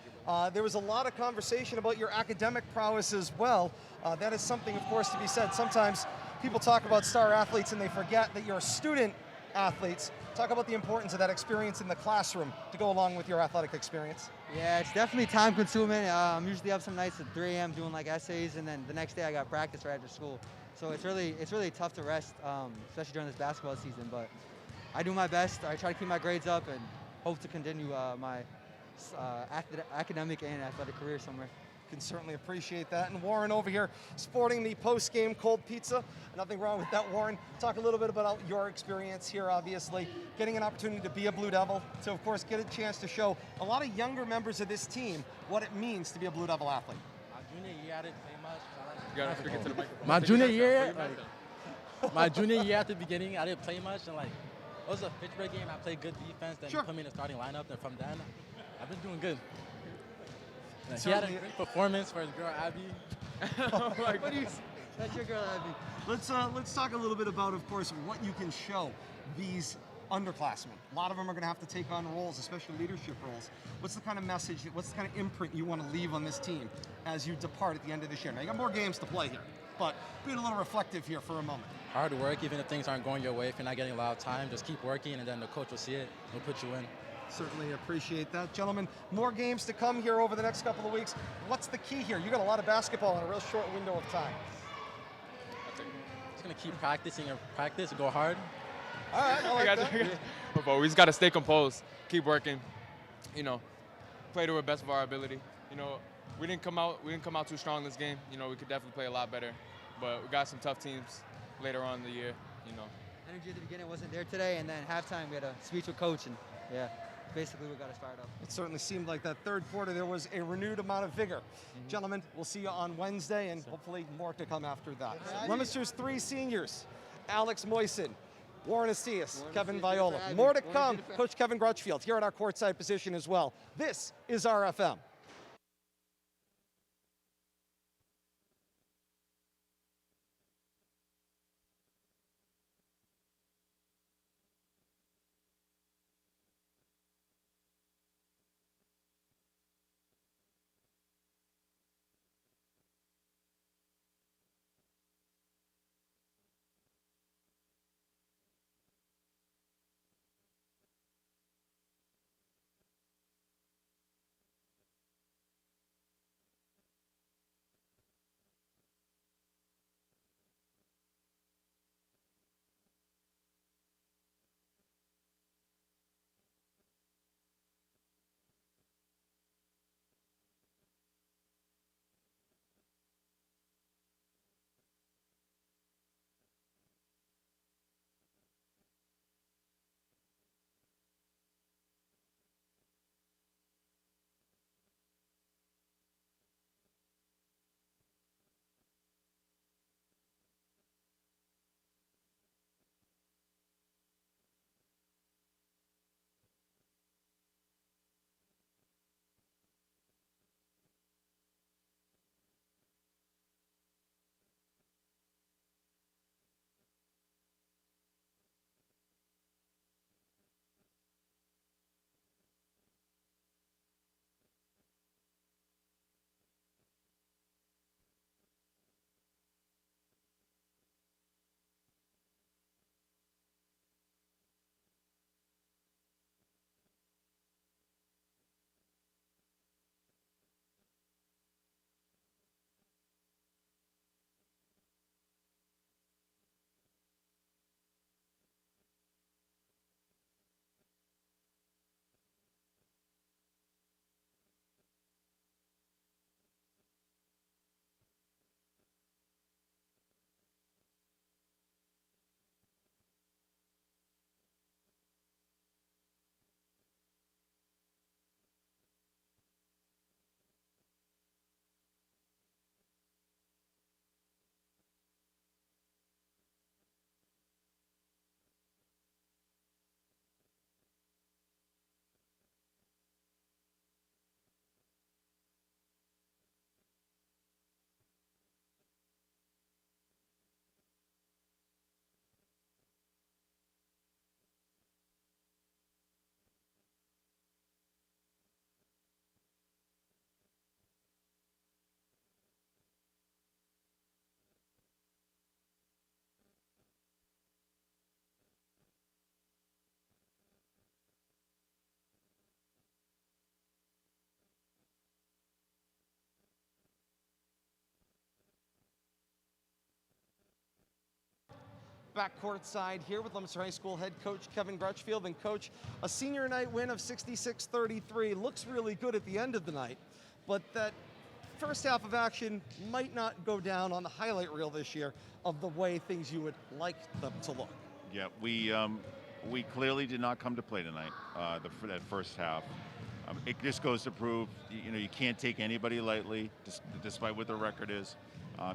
there was a lot of conversation about your academic prowess as well. That is something, of course, to be said. Sometimes people talk about star athletes and they forget that you're student athletes. Talk about the importance of that experience in the classroom to go along with your athletic experience. Yeah, it's definitely time consuming. I'm usually up some nights at 3 a.m. doing like essays, and then the next day I got practice right after school. So it's really tough to rest, especially during this basketball season. But I do my best. I try to keep my grades up and hope to continue my academic and athletic career somewhere. Can certainly appreciate that. And Warren over here sporting the post-game cold pizza. Nothing wrong with that, Warren. Talk a little bit about your experience here, obviously. Getting an opportunity to be a Blue Devil, to of course get a chance to show a lot of younger members of this team what it means to be a Blue Devil athlete. My junior year I didn't play much. You gotta speak into the microphone. My junior year at the beginning I didn't play much, and like it was a Fitchburg game. I played good defense, then Sure. put me in the starting lineup, and from then I've been doing good. He Certainly. had a great performance for his girl Abby. What do you? That's your girl, Abby. Let's talk a little bit about, of course, what you can show these underclassmen. A lot of them are going to have to take on roles, especially leadership roles. What's the kind of message, what's the kind of imprint you want to leave on this team as you depart at the end of this year? Now, you got more games to play here, but being a little reflective here for a moment. Hard work, even if things aren't going your way. If you're not getting a lot of time, just keep working, and then the coach will see it. He'll put you in. Certainly appreciate that. Gentlemen, more games to come here over the next couple of weeks. What's the key here? You got a lot of basketball in a real short window of time. Just gonna keep practicing and practice, go hard. All right, I like that. But we just gotta stay composed, keep working. You know, play to our best of our ability. You know, we didn't come out too strong this game. You know, we could definitely play a lot better. But we got some tough teams later on in the year. You know. Energy at the beginning wasn't there today, and then halftime we had a speech with coach, and yeah, basically we got to start up. It certainly seemed like that third quarter there was a renewed amount of vigor. Gentlemen, we'll see you on Wednesday, and hopefully more to come after that. Leominster's 3 seniors, Alex Moisen, Warren Asias, Kevin Viola. More to come. Coach Kevin Grutchfield here at our courtside position as well. This is RFM. back courtside here with Leominster High School head coach Kevin Crutchfield. And coach, a senior night win of 66-33 looks really good at the end of the night, but that first half of action might not go down on the highlight reel this year of the way things you would like them to look. Yeah, we clearly did not come to play tonight, for that first half. It just goes to prove, you can't take anybody lightly, despite what the record is.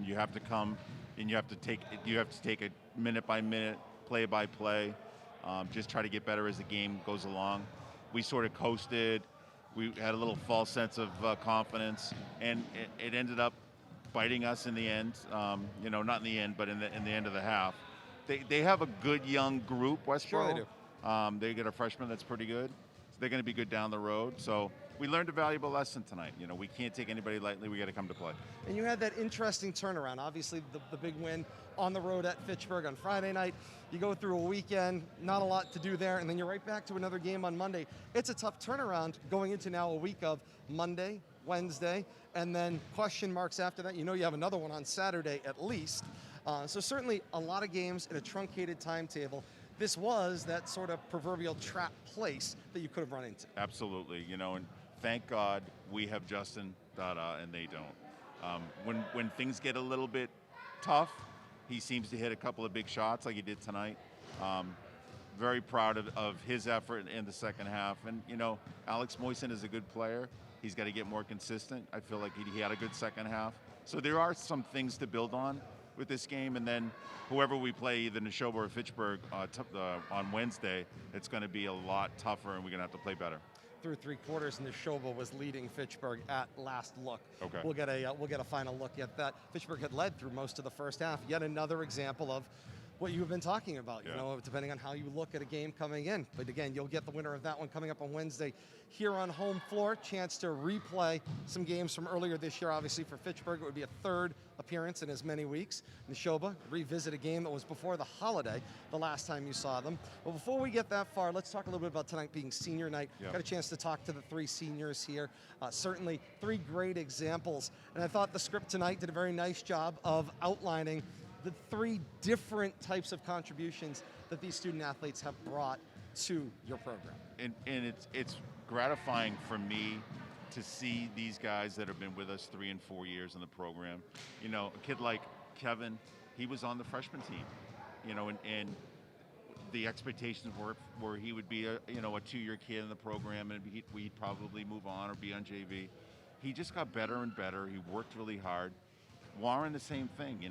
You have to come and you have to take it minute by minute, play by play. Just try to get better as the game goes along. We sort of coasted. We had a little false sense of confidence, and it ended up biting us in the end. Not in the end, but in the end of the half. They have a good young group, Westborough. Sure they do. They get a freshman that's pretty good. So they're going to be good down the road. So we learned a valuable lesson tonight. We can't take anybody lightly. We got to come to play. And you had that interesting turnaround. Obviously, the big win on the road at Fitchburg on Friday night. You go through a weekend, not a lot to do there, and then you're right back to another game on Monday. It's a tough turnaround going into now a week of Monday, Wednesday, and then question marks after that. You have another one on Saturday at least. So certainly a lot of games in a truncated timetable. This was that sort of proverbial trap place that you could have run into. Absolutely, and thank God we have Justin Dada and they don't. When things get a little bit tough, he seems to hit a couple of big shots like he did tonight. Very proud of his effort in the second half. And, Alex Moisen is a good player. He's got to get more consistent. I feel like he had a good second half. So there are some things to build on with this game, and then whoever we play, either Neshoba or Fitchburg, on Wednesday, it's going to be a lot tougher, and we're going to have to play better. Through three quarters, Neshoba was leading Fitchburg at last look. Okay. We'll get a final look at that. Fitchburg had led through most of the first half. Yet another example of what you've been talking about, depending on how you look at a game coming in. But again, you'll get the winner of that one coming up on Wednesday here on home floor. Chance to replay some games from earlier this year. Obviously for Fitchburg, it would be a third appearance in as many weeks. Neshoba revisit a game that was before the holiday, the last time you saw them. But before we get that far, let's talk a little bit about tonight being senior night. Yeah. Got a chance to talk to the three seniors here. Certainly three great examples. And I thought the script tonight did a very nice job of outlining the three different types of contributions that these student athletes have brought to your program. And it's gratifying for me to see these guys that have been with us 3 and 4 years in the program. A kid like Kevin, he was on the freshman team, and the expectations were he would be a 2-year kid in the program, and we'd probably move on or be on JV. He just got better and better. He worked really hard. Warren, the same thing,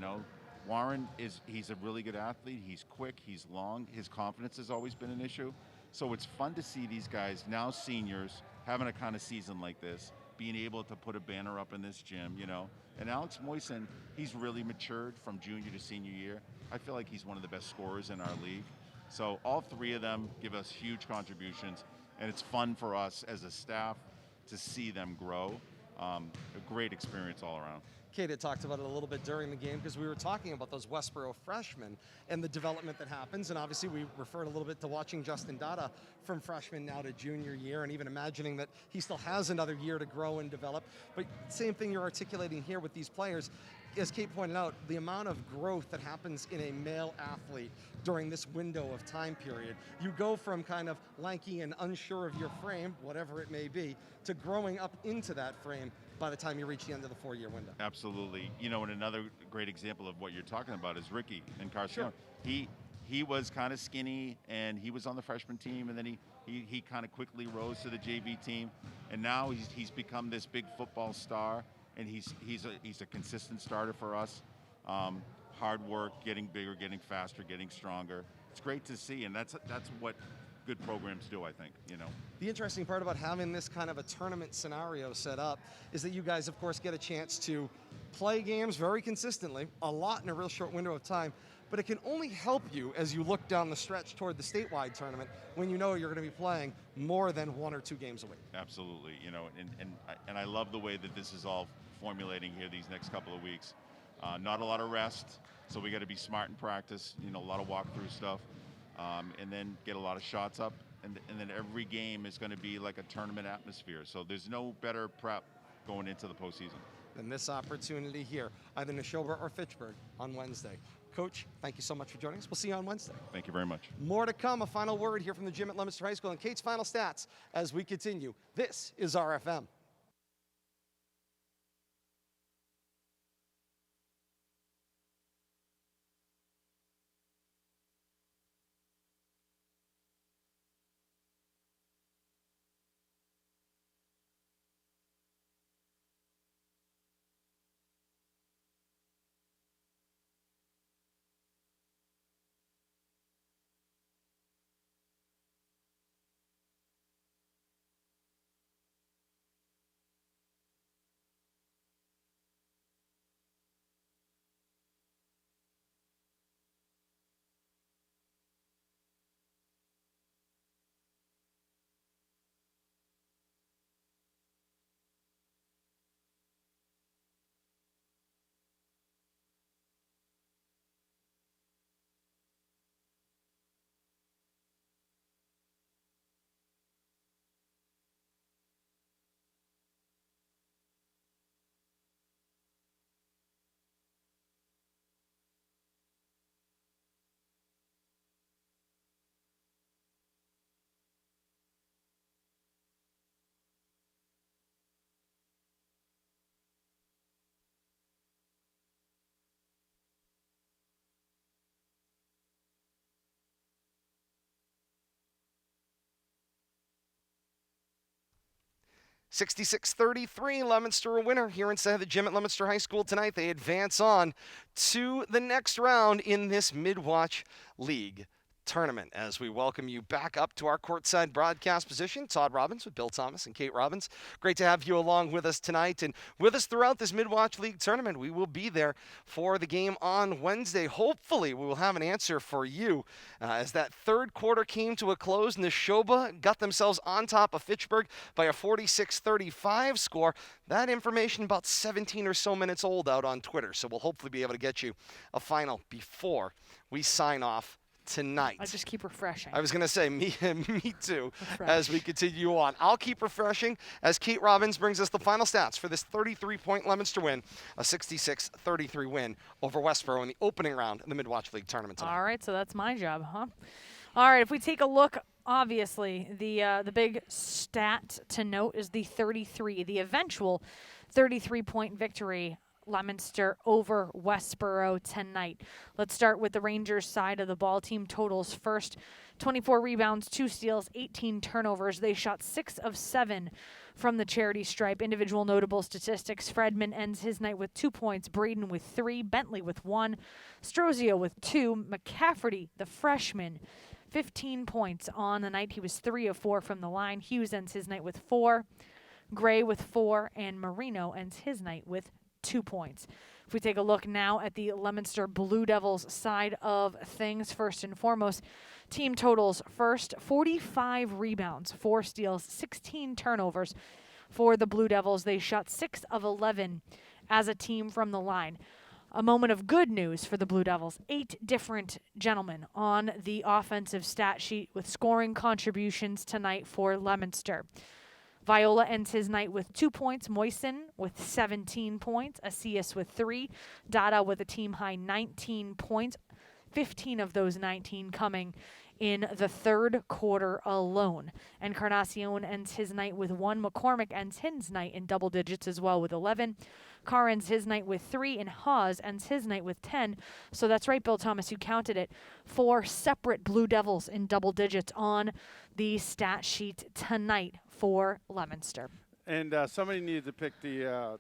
Warren he's a really good athlete. He's quick, he's long. His confidence has always been an issue. So it's fun to see these guys, now seniors, having a kind of season like this, being able to put a banner up in this gym, And Alex Moisen, he's really matured from junior to senior year. I feel like he's one of the best scorers in our league. So all three of them give us huge contributions, and it's fun for us as a staff to see them grow. A great experience all around. Kate had talked about it a little bit during the game because we were talking about those Westborough freshmen and the development that happens. And obviously we referred a little bit to watching Justin Dada from freshman now to junior year, and even imagining that he still has another year to grow and develop. But same thing you're articulating here with these players. As Kate pointed out, the amount of growth that happens in a male athlete during this window of time period. You go from kind of lanky and unsure of your frame, whatever it may be, to growing up into that frame by the time you reach the end of the 4-year window. Absolutely. And another great example of what you're talking about is Ricky and Carson. Sure. He was kind of skinny, and he was on the freshman team, and then he kind of quickly rose to the JV team, and now he's become this big football star, and he's a consistent starter for us. Hard work, getting bigger, getting faster, getting stronger. It's great to see, and that's what good programs do, I think, The interesting part about having this kind of a tournament scenario set up is that you guys, of course, get a chance to play games very consistently, a lot in a real short window of time, but it can only help you as you look down the stretch toward the statewide tournament when you know you're going to be playing more than 1 or 2 games a week. Absolutely, and I love the way that this is all formulating here these next couple of weeks. Not a lot of rest, so we got to be smart in practice, a lot of walkthrough stuff. And then get a lot of shots up, and then every game is going to be like a tournament atmosphere. So there's no better prep going into the postseason than this opportunity here, either Neshoba or Fitchburg on Wednesday. Coach, thank you so much for joining us. We'll see you on Wednesday. Thank you very much. More to come. A final word here from the gym at Leominster High School and Kate's final stats as we continue. This is RFM. (66-33), Leominster a winner here inside the gym at Leominster High School tonight. They advance on to the next round in this Mid-Wach League Tournament. As we welcome you back up to our courtside broadcast position, Todd Robbins with Bill Thomas and Kate Robbins. Great to have you along with us tonight and with us throughout this Mid-Wach League Tournament. We will be there for the game on Wednesday. Hopefully, we will have an answer for you as that third quarter came to a close. Neshoba got themselves on top of Fitchburg by a 46-35 score. That information about 17 or so minutes old out on Twitter, so we'll hopefully be able to get you a final before we sign off tonight. I just keep refreshing. I was going to say, me too, Refresh. as we continue on. I'll keep refreshing as Kate Robbins brings us the final stats for this 33-point Leominster win, a 66-33 win over Westborough in the opening round of the Mid-Wach League Tournament tonight. All right, so that's my job, huh? All right, if we take a look, obviously, the big stat to note is the eventual 33-point victory Leominster over Westborough tonight. Let's start with the Rangers side of the ball. Team totals first: 24 rebounds, 2 steals, 18 turnovers. They shot 6 of 7 from the charity stripe. Individual notable statistics: Fredman ends his night with 2 points, Braden with 3, Bentley with 1, Strozio with 2, McCafferty, the freshman, 15 points on the night. He was 3 of 4 from the line. Hughes ends his night with 4, Gray with 4, and Marino ends his night with 2 points. If we take a look now at the Leominster Blue Devils side of things, first and foremost, team totals first: 45 rebounds, 4 steals, 16 turnovers for the Blue Devils. They shot 6 of 11 as a team from the line. A moment of good news for the Blue Devils: 8 different gentlemen on the offensive stat sheet with scoring contributions tonight for Leominster. Viola ends his night with 2 points, Moisen with 17 points, Asias with 3, Dada with a team-high 19 points, 15 of those 19 coming in the third quarter alone. Encarnacion ends his night with 1, McCormick ends his night in double digits as well with 11, Carr ends his night with 3, and Hawes ends his night with 10. So that's right, Bill Thomas, you counted it. 4 separate Blue Devils in double digits on the stat sheet tonight for Leominster. And somebody needed to pick the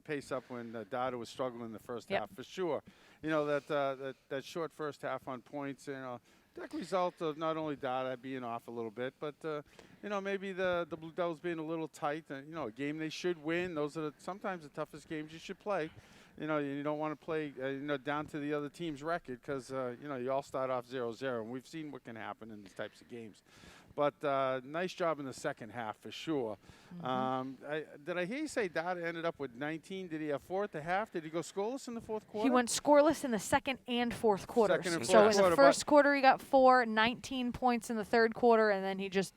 pace up when Dada was struggling in the first half, for sure. You know, that short first half on points, you know, that result of not only Dada being off a little bit, but, you know, maybe the Blue Devils being a little tight. You know, a game they should win. Those are sometimes the toughest games you should play. You know, you don't want to play, you know, down to the other team's record because, you know, you all start off 0-0. And we've seen what can happen in these types of games. But nice job in the second half for sure. Did I hear you say Dada ended up with 19? Did he have 4 at the half? Did he go scoreless in the fourth quarter? He went scoreless in the second and fourth quarters. Second and so fourth in quarter, the first quarter, he got 4, 19 points in the third quarter, and then he just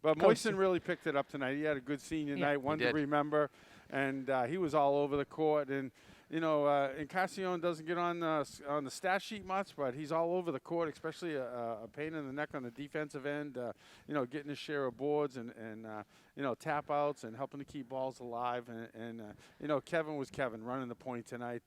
But Moisen really picked it up tonight. He had a good senior night, one to remember. And he was all over the court. And, Encarnacion doesn't get on the stat sheet much, but he's all over the court, especially a pain in the neck on the defensive end. Getting his share of boards and tap outs and helping to keep balls alive. And Kevin was Kevin running the point tonight.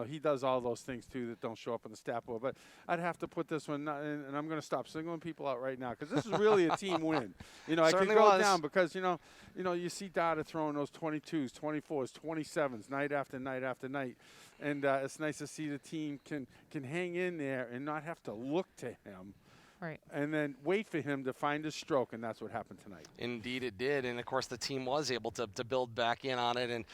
He does all those things too that don't show up on the stat board. But I'd have to put this one, and I'm going to stop singling people out right now because this is really a team win. I could go down because you see Dada throwing those 22s, 24s, 27s night after night after night, and it's nice to see the team can hang in there and not have to look to him. Right. And then wait for him to find his stroke, and that's what happened tonight. Indeed it did, and of course the team was able to build back in on it, and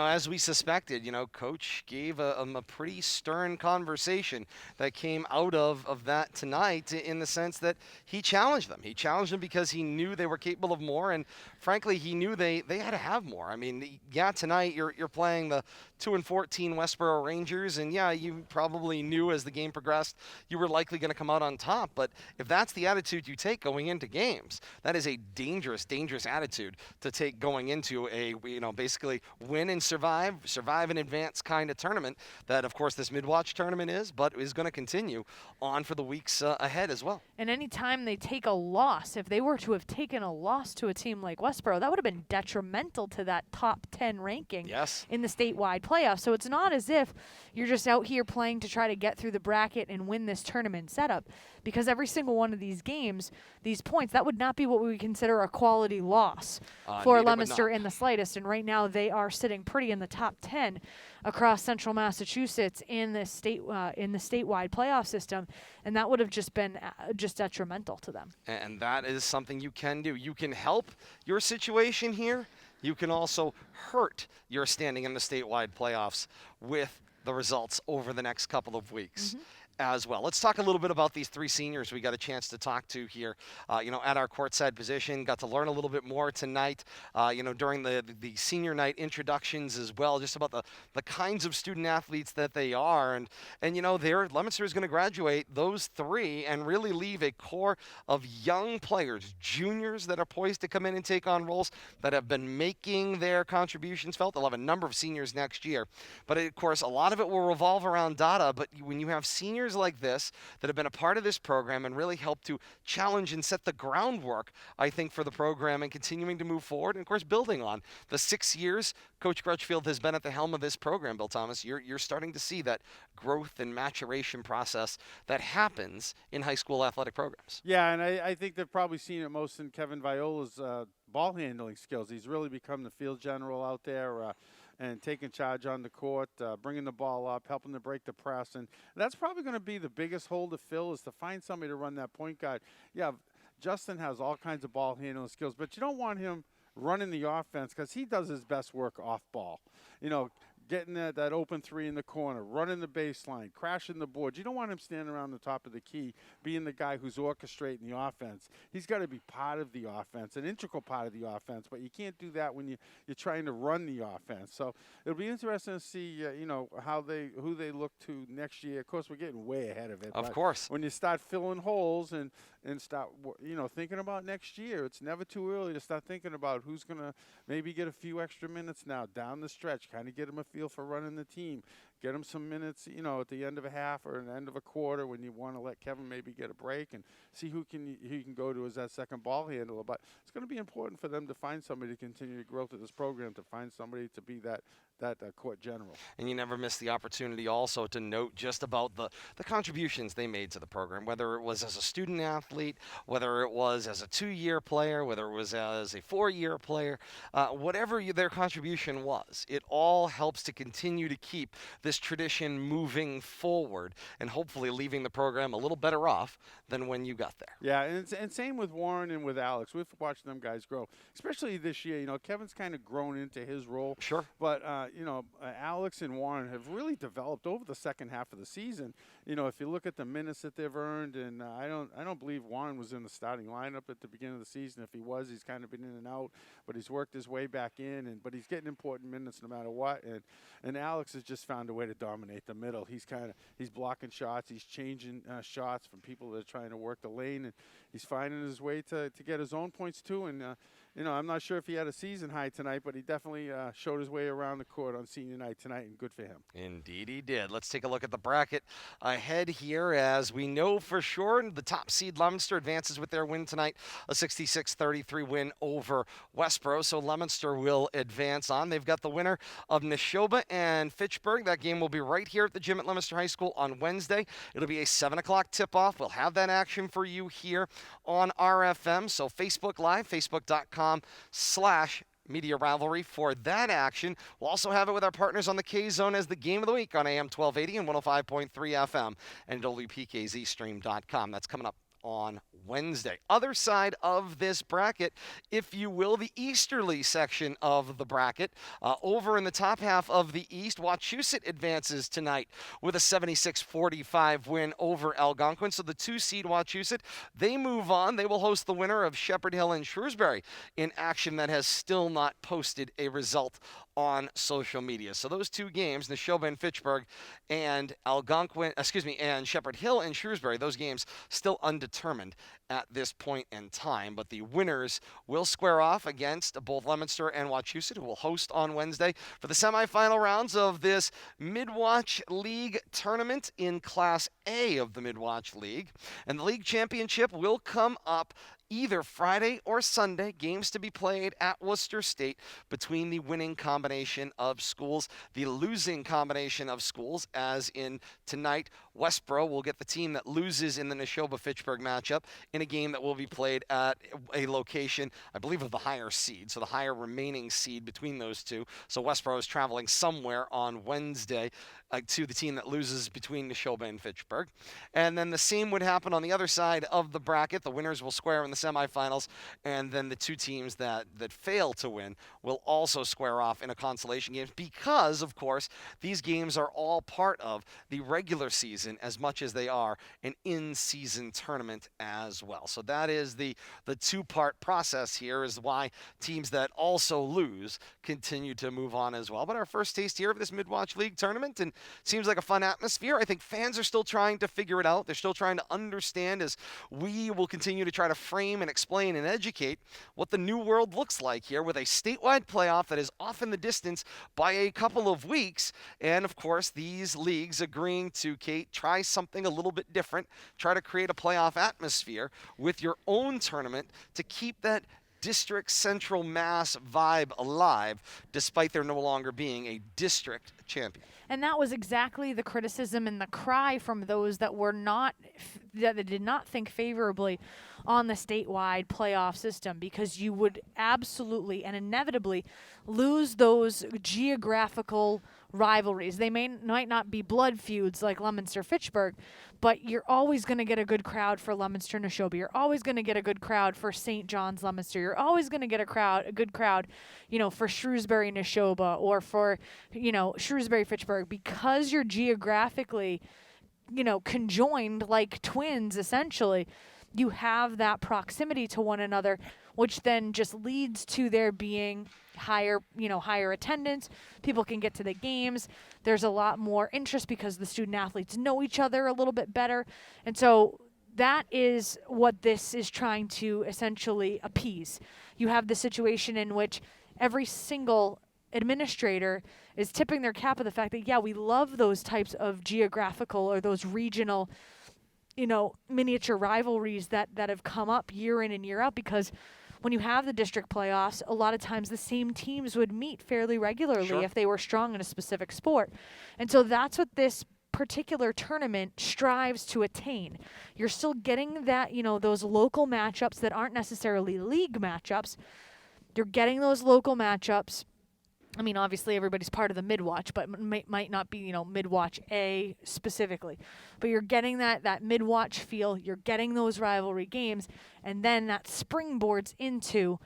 as we suspected, Coach gave a pretty stern conversation that came out of that tonight, in the sense that he challenged them. He challenged them because he knew they were capable of more, and frankly he knew they had to have more. I mean, tonight you're playing the 2-14 Westborough Rangers, and you probably knew as the game progressed you were likely going to come out on top, but if that's the attitude you take going into games, that is a dangerous, dangerous attitude to take going into a, basically win and survive and advance kind of tournament that, of course, this Midwatch tournament is, but is going to continue on for the weeks ahead as well. And any time they take a loss, if they were to have taken a loss to a team like Westborough, that would have been detrimental to that top 10 ranking in the statewide playoffs. So it's not as if you're just out here playing to try to get through the bracket and win this tournament setup, because every single one of these games, these points, that would not be what we would consider a quality loss for Leominster in the slightest. And right now they are sitting pretty in the top 10 across central Massachusetts in the statewide playoff system, and that would have just been just detrimental to them. And that is something you can do. You can help your situation here. You can also hurt your standing in the statewide playoffs with the results over the next couple of weeks. As well. Let's talk a little bit about these three seniors we got a chance to talk to here, at our courtside position. Got to learn a little bit more tonight, during the senior night introductions as well, just about the kinds of student athletes that they are. And Leominster is going to graduate those three and really leave a core of young players, juniors that are poised to come in and take on roles that have been making their contributions felt. They'll have a number of seniors next year. But, of course, a lot of it will revolve around Dada. But when you have seniors like this that have been a part of this program and really helped to challenge and set the groundwork, I think, for the program and continuing to move forward, and of course building on the 6 years Coach Crutchfield has been at the helm of this program, Bill Thomas, you're starting to see that growth and maturation process that happens in high school athletic programs. Yeah, and I think they've probably seen it most in Kevin Viola's ball handling skills. He's really become the field general out there, and taking charge on the court, bringing the ball up, helping to break the press. And that's probably going to be the biggest hole to fill, is to find somebody to run that point guard. Yeah, Justin has all kinds of ball handling skills, but you don't want him running the offense because he does his best work off ball. Getting that open three in the corner, running the baseline, crashing the boards. You don't want him standing around the top of the key being the guy who's orchestrating the offense. He's got to be part of the offense, an integral part of the offense, but you can't do that when you're trying to run the offense. So it'll be interesting to see, who they look to next year. Of course, we're getting way ahead of it. Of course. When you start filling holes and start, thinking about next year, it's never too early to start thinking about who's going to maybe get a few extra minutes now down the stretch, kind of get them a feel for running the team, get him some minutes, at the end of a half or the end of a quarter when you want to let Kevin maybe get a break, and see who you can go to as that second ball handler. But it's going to be important for them to find somebody to continue to grow through this program, to find somebody to be that court general. And you never miss the opportunity also to note just about the contributions they made to the program, whether it was as a student athlete, whether it was as a 2-year player, whether it was as a 4-year player, whatever their contribution was, it all helps to continue to keep this tradition moving forward and hopefully leaving the program a little better off than when you got there. Yeah, and same with Warren and with Alex. We've watched them guys grow, especially this year. Kevin's kind of grown into his role. Sure. But, Alex and Warren have really developed over the second half of the season. If you look at the minutes that they've earned, and I don't believe Warren was in the starting lineup at the beginning of the season. If he was, he's kind of been in and out, but he's worked his way back in, but he's getting important minutes no matter what. And Alex has just found a way to dominate the middle. He's blocking shots, he's changing shots from people that are trying to work the lane, and he's finding his way to get his own points too. And you know, I'm not sure if he had a season high tonight, but he definitely showed his way around the court on senior night tonight, and good for him. Indeed he did. Let's take a look at the bracket ahead here. As we know for sure, the top seed Leominster advances with their win tonight, a 66-33 win over Westborough. So Leominster will advance on. They've got the winner of Neshoba and Fitchburg. That game will be right here at the gym at Leominster High School on Wednesday. It'll be a 7 o'clock tip-off. We'll have that action for you here on RFM. So Facebook Live, facebook.com/Media Rivalry for that action. We'll also have it with our partners on the K-Zone as the game of the week on AM 1280 and 105.3 FM and WPKZstream.com. That's coming up on Wednesday. Other side of this bracket, if you will, the easterly section of the bracket. Over in the top half of the East, Wachusett advances tonight with a 76-45 win over Algonquin. So the 2-seed Wachusett, they move on. They will host the winner of Shepherd Hill and Shrewsbury in action that has still not posted a result on social media. So those two games, Neshoba and Fitchburg and and Shepherd Hill and Shrewsbury, those games still undetermined at this point in time. But the winners will square off against both Leominster and Wachusett, who will host on Wednesday for the semifinal rounds of this Midwach League Tournament in Class A of the Midwach League. And the league championship will come up either Friday or Sunday, games to be played at Worcester State between the winning combination of schools, the losing combination of schools, as in tonight, Westborough will get the team that loses in the Neshoba-Fitchburg matchup in a game that will be played at a location, I believe, of the higher seed, so the higher remaining seed between those two. So Westborough is traveling somewhere on Wednesday to the team that loses between Neshoba and Fitchburg. And then the same would happen on the other side of the bracket. The winners will square in the semifinals, and then the two teams that fail to win will also square off in a consolation game because, of course, these games are all part of the regular season as much as they are an in-season tournament as well. So that is the two-part process here, is why teams that also lose continue to move on as well. But our first taste here of this Midwach League tournament, and seems like a fun atmosphere. I think fans are still trying to figure it out. They're still trying to understand, as we will continue to try to frame and explain and educate what the new world looks like here, with a statewide playoff that is off in the distance by a couple of weeks. And of course, these leagues agreeing to, Kate, try something a little bit different, try to create a playoff atmosphere with your own tournament to keep that District Central Mass vibe alive, despite there no longer being a district champion. And that was exactly the criticism and the cry from those that did not think favorably on the statewide playoff system, because you would absolutely and inevitably lose those geographical rivalries. They might not be blood feuds like Leominster-Fitchburg, but you're always going to get a good crowd for Leominster-Neshoba. You're always going to get a good crowd for St. John's-Leominster. You're always going to get a good crowd, for Shrewsbury-Neshoba or for, Shrewsbury-Fitchburg, because you're geographically, conjoined like twins, essentially. You have that proximity to one another, which then just leads to there being higher attendance. People can get to the games. There's a lot more interest because the student athletes know each other a little bit better. And so that is what this is trying to essentially appease. You have the situation in which every single administrator is tipping their cap at the fact that, yeah, we love those types of geographical or those regional miniature rivalries that have come up year in and year out, because when you have the district playoffs, a lot of times the same teams would meet fairly regularly if they were strong in a specific sport. And so that's what this particular tournament strives to attain. You're still getting that, those local matchups that aren't necessarily league matchups. You're getting those local matchups. I mean, obviously everybody's part of the Midwach, but might not be, Midwach A specifically. But you're getting that Midwach feel. You're getting those rivalry games, and then that springboards into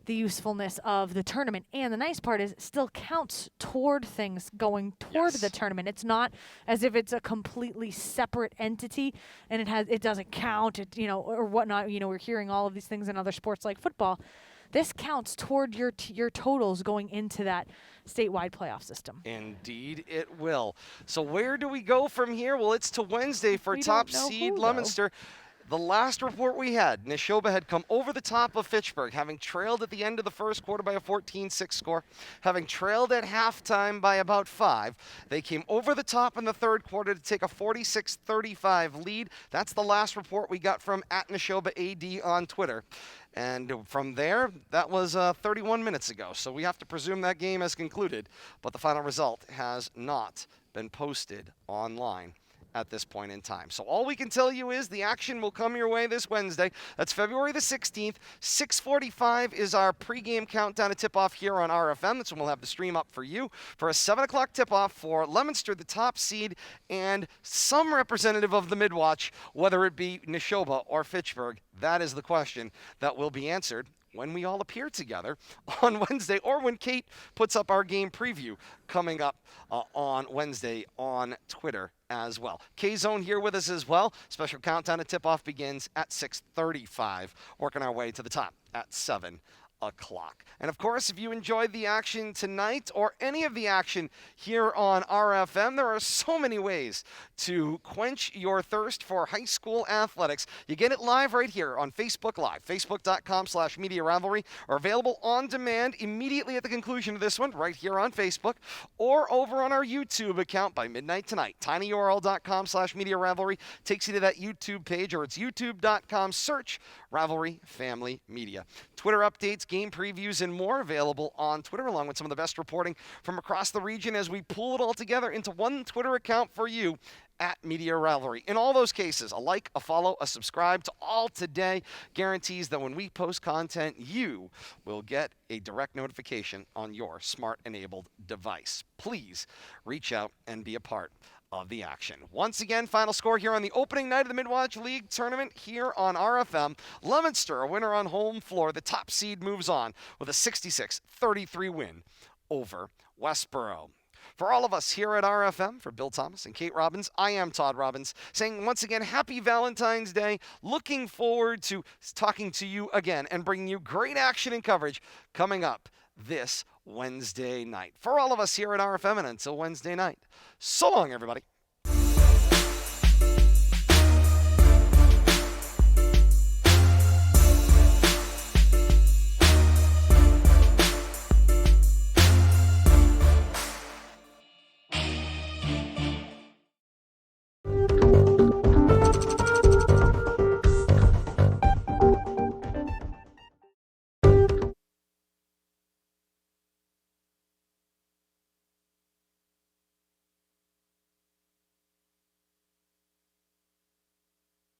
the usefulness of the tournament. And the nice part is it still counts toward things going toward the tournament. It's not as if it's a completely separate entity and it doesn't count, or whatnot. We're hearing all of these things in other sports like football. This counts toward your totals going into that statewide playoff system. Indeed it will. So where do we go from here? Well, it's to Wednesday for top seed Leominster. The last report we had, Neshoba had come over the top of Fitchburg, having trailed at the end of the first quarter by a 14-6 score, having trailed at halftime by about 5. They came over the top in the third quarter to take a 46-35 lead. That's the last report we got from @Neshoba AD on Twitter. And from there, that was 31 minutes ago. So we have to presume that game has concluded, but the final result has not been posted online at this point in time. So all we can tell you is the action will come your way this Wednesday. That's February the 16th. 6:45 is our pregame countdown to tip-off here on RFM. That's when we'll have the stream up for you for a 7 o'clock tip-off for Leominster, the top seed, and some representative of the Midwatch, whether it be Neshoba or Fitchburg. That is the question that will be answered when we all appear together on Wednesday, or when Kate puts up our game preview coming up on Wednesday on Twitter as well. K-Zone here with us as well. Special countdown to tip-off begins at 6:35, working our way to the top at 7 o'clock. And of course, if you enjoyed the action tonight or any of the action here on RFM, there are so many ways to quench your thirst for high school athletics. You get it live right here on Facebook Live, facebook.com/Media Rivalry, or available on demand immediately at the conclusion of this one right here on Facebook, or over on our YouTube account by midnight tonight. tinyurl.com/Media Rivalry takes you to that YouTube page, or it's youtube.com, search Rivalry Family Media. Twitter updates, game previews, and more available on Twitter, along with some of the best reporting from across the region as we pull it all together into one Twitter account for you @Media Rivalry. In all those cases, a like, a follow, a subscribe to all today guarantees that when we post content, you will get a direct notification on your smart-enabled device. Please reach out and be a part of the action. Once again, final score here on the opening night of the Midwatch League Tournament here on RFM. Leominster, a winner on home floor. The top seed moves on with a 66-33 win over Westborough. For all of us here at RFM, for Bill Thomas and Kate Robbins, I am Todd Robbins, saying once again, happy Valentine's Day. Looking forward to talking to you again and bringing you great action and coverage coming up this Wednesday night. For all of us here at RFM, and until Wednesday night, so long, everybody.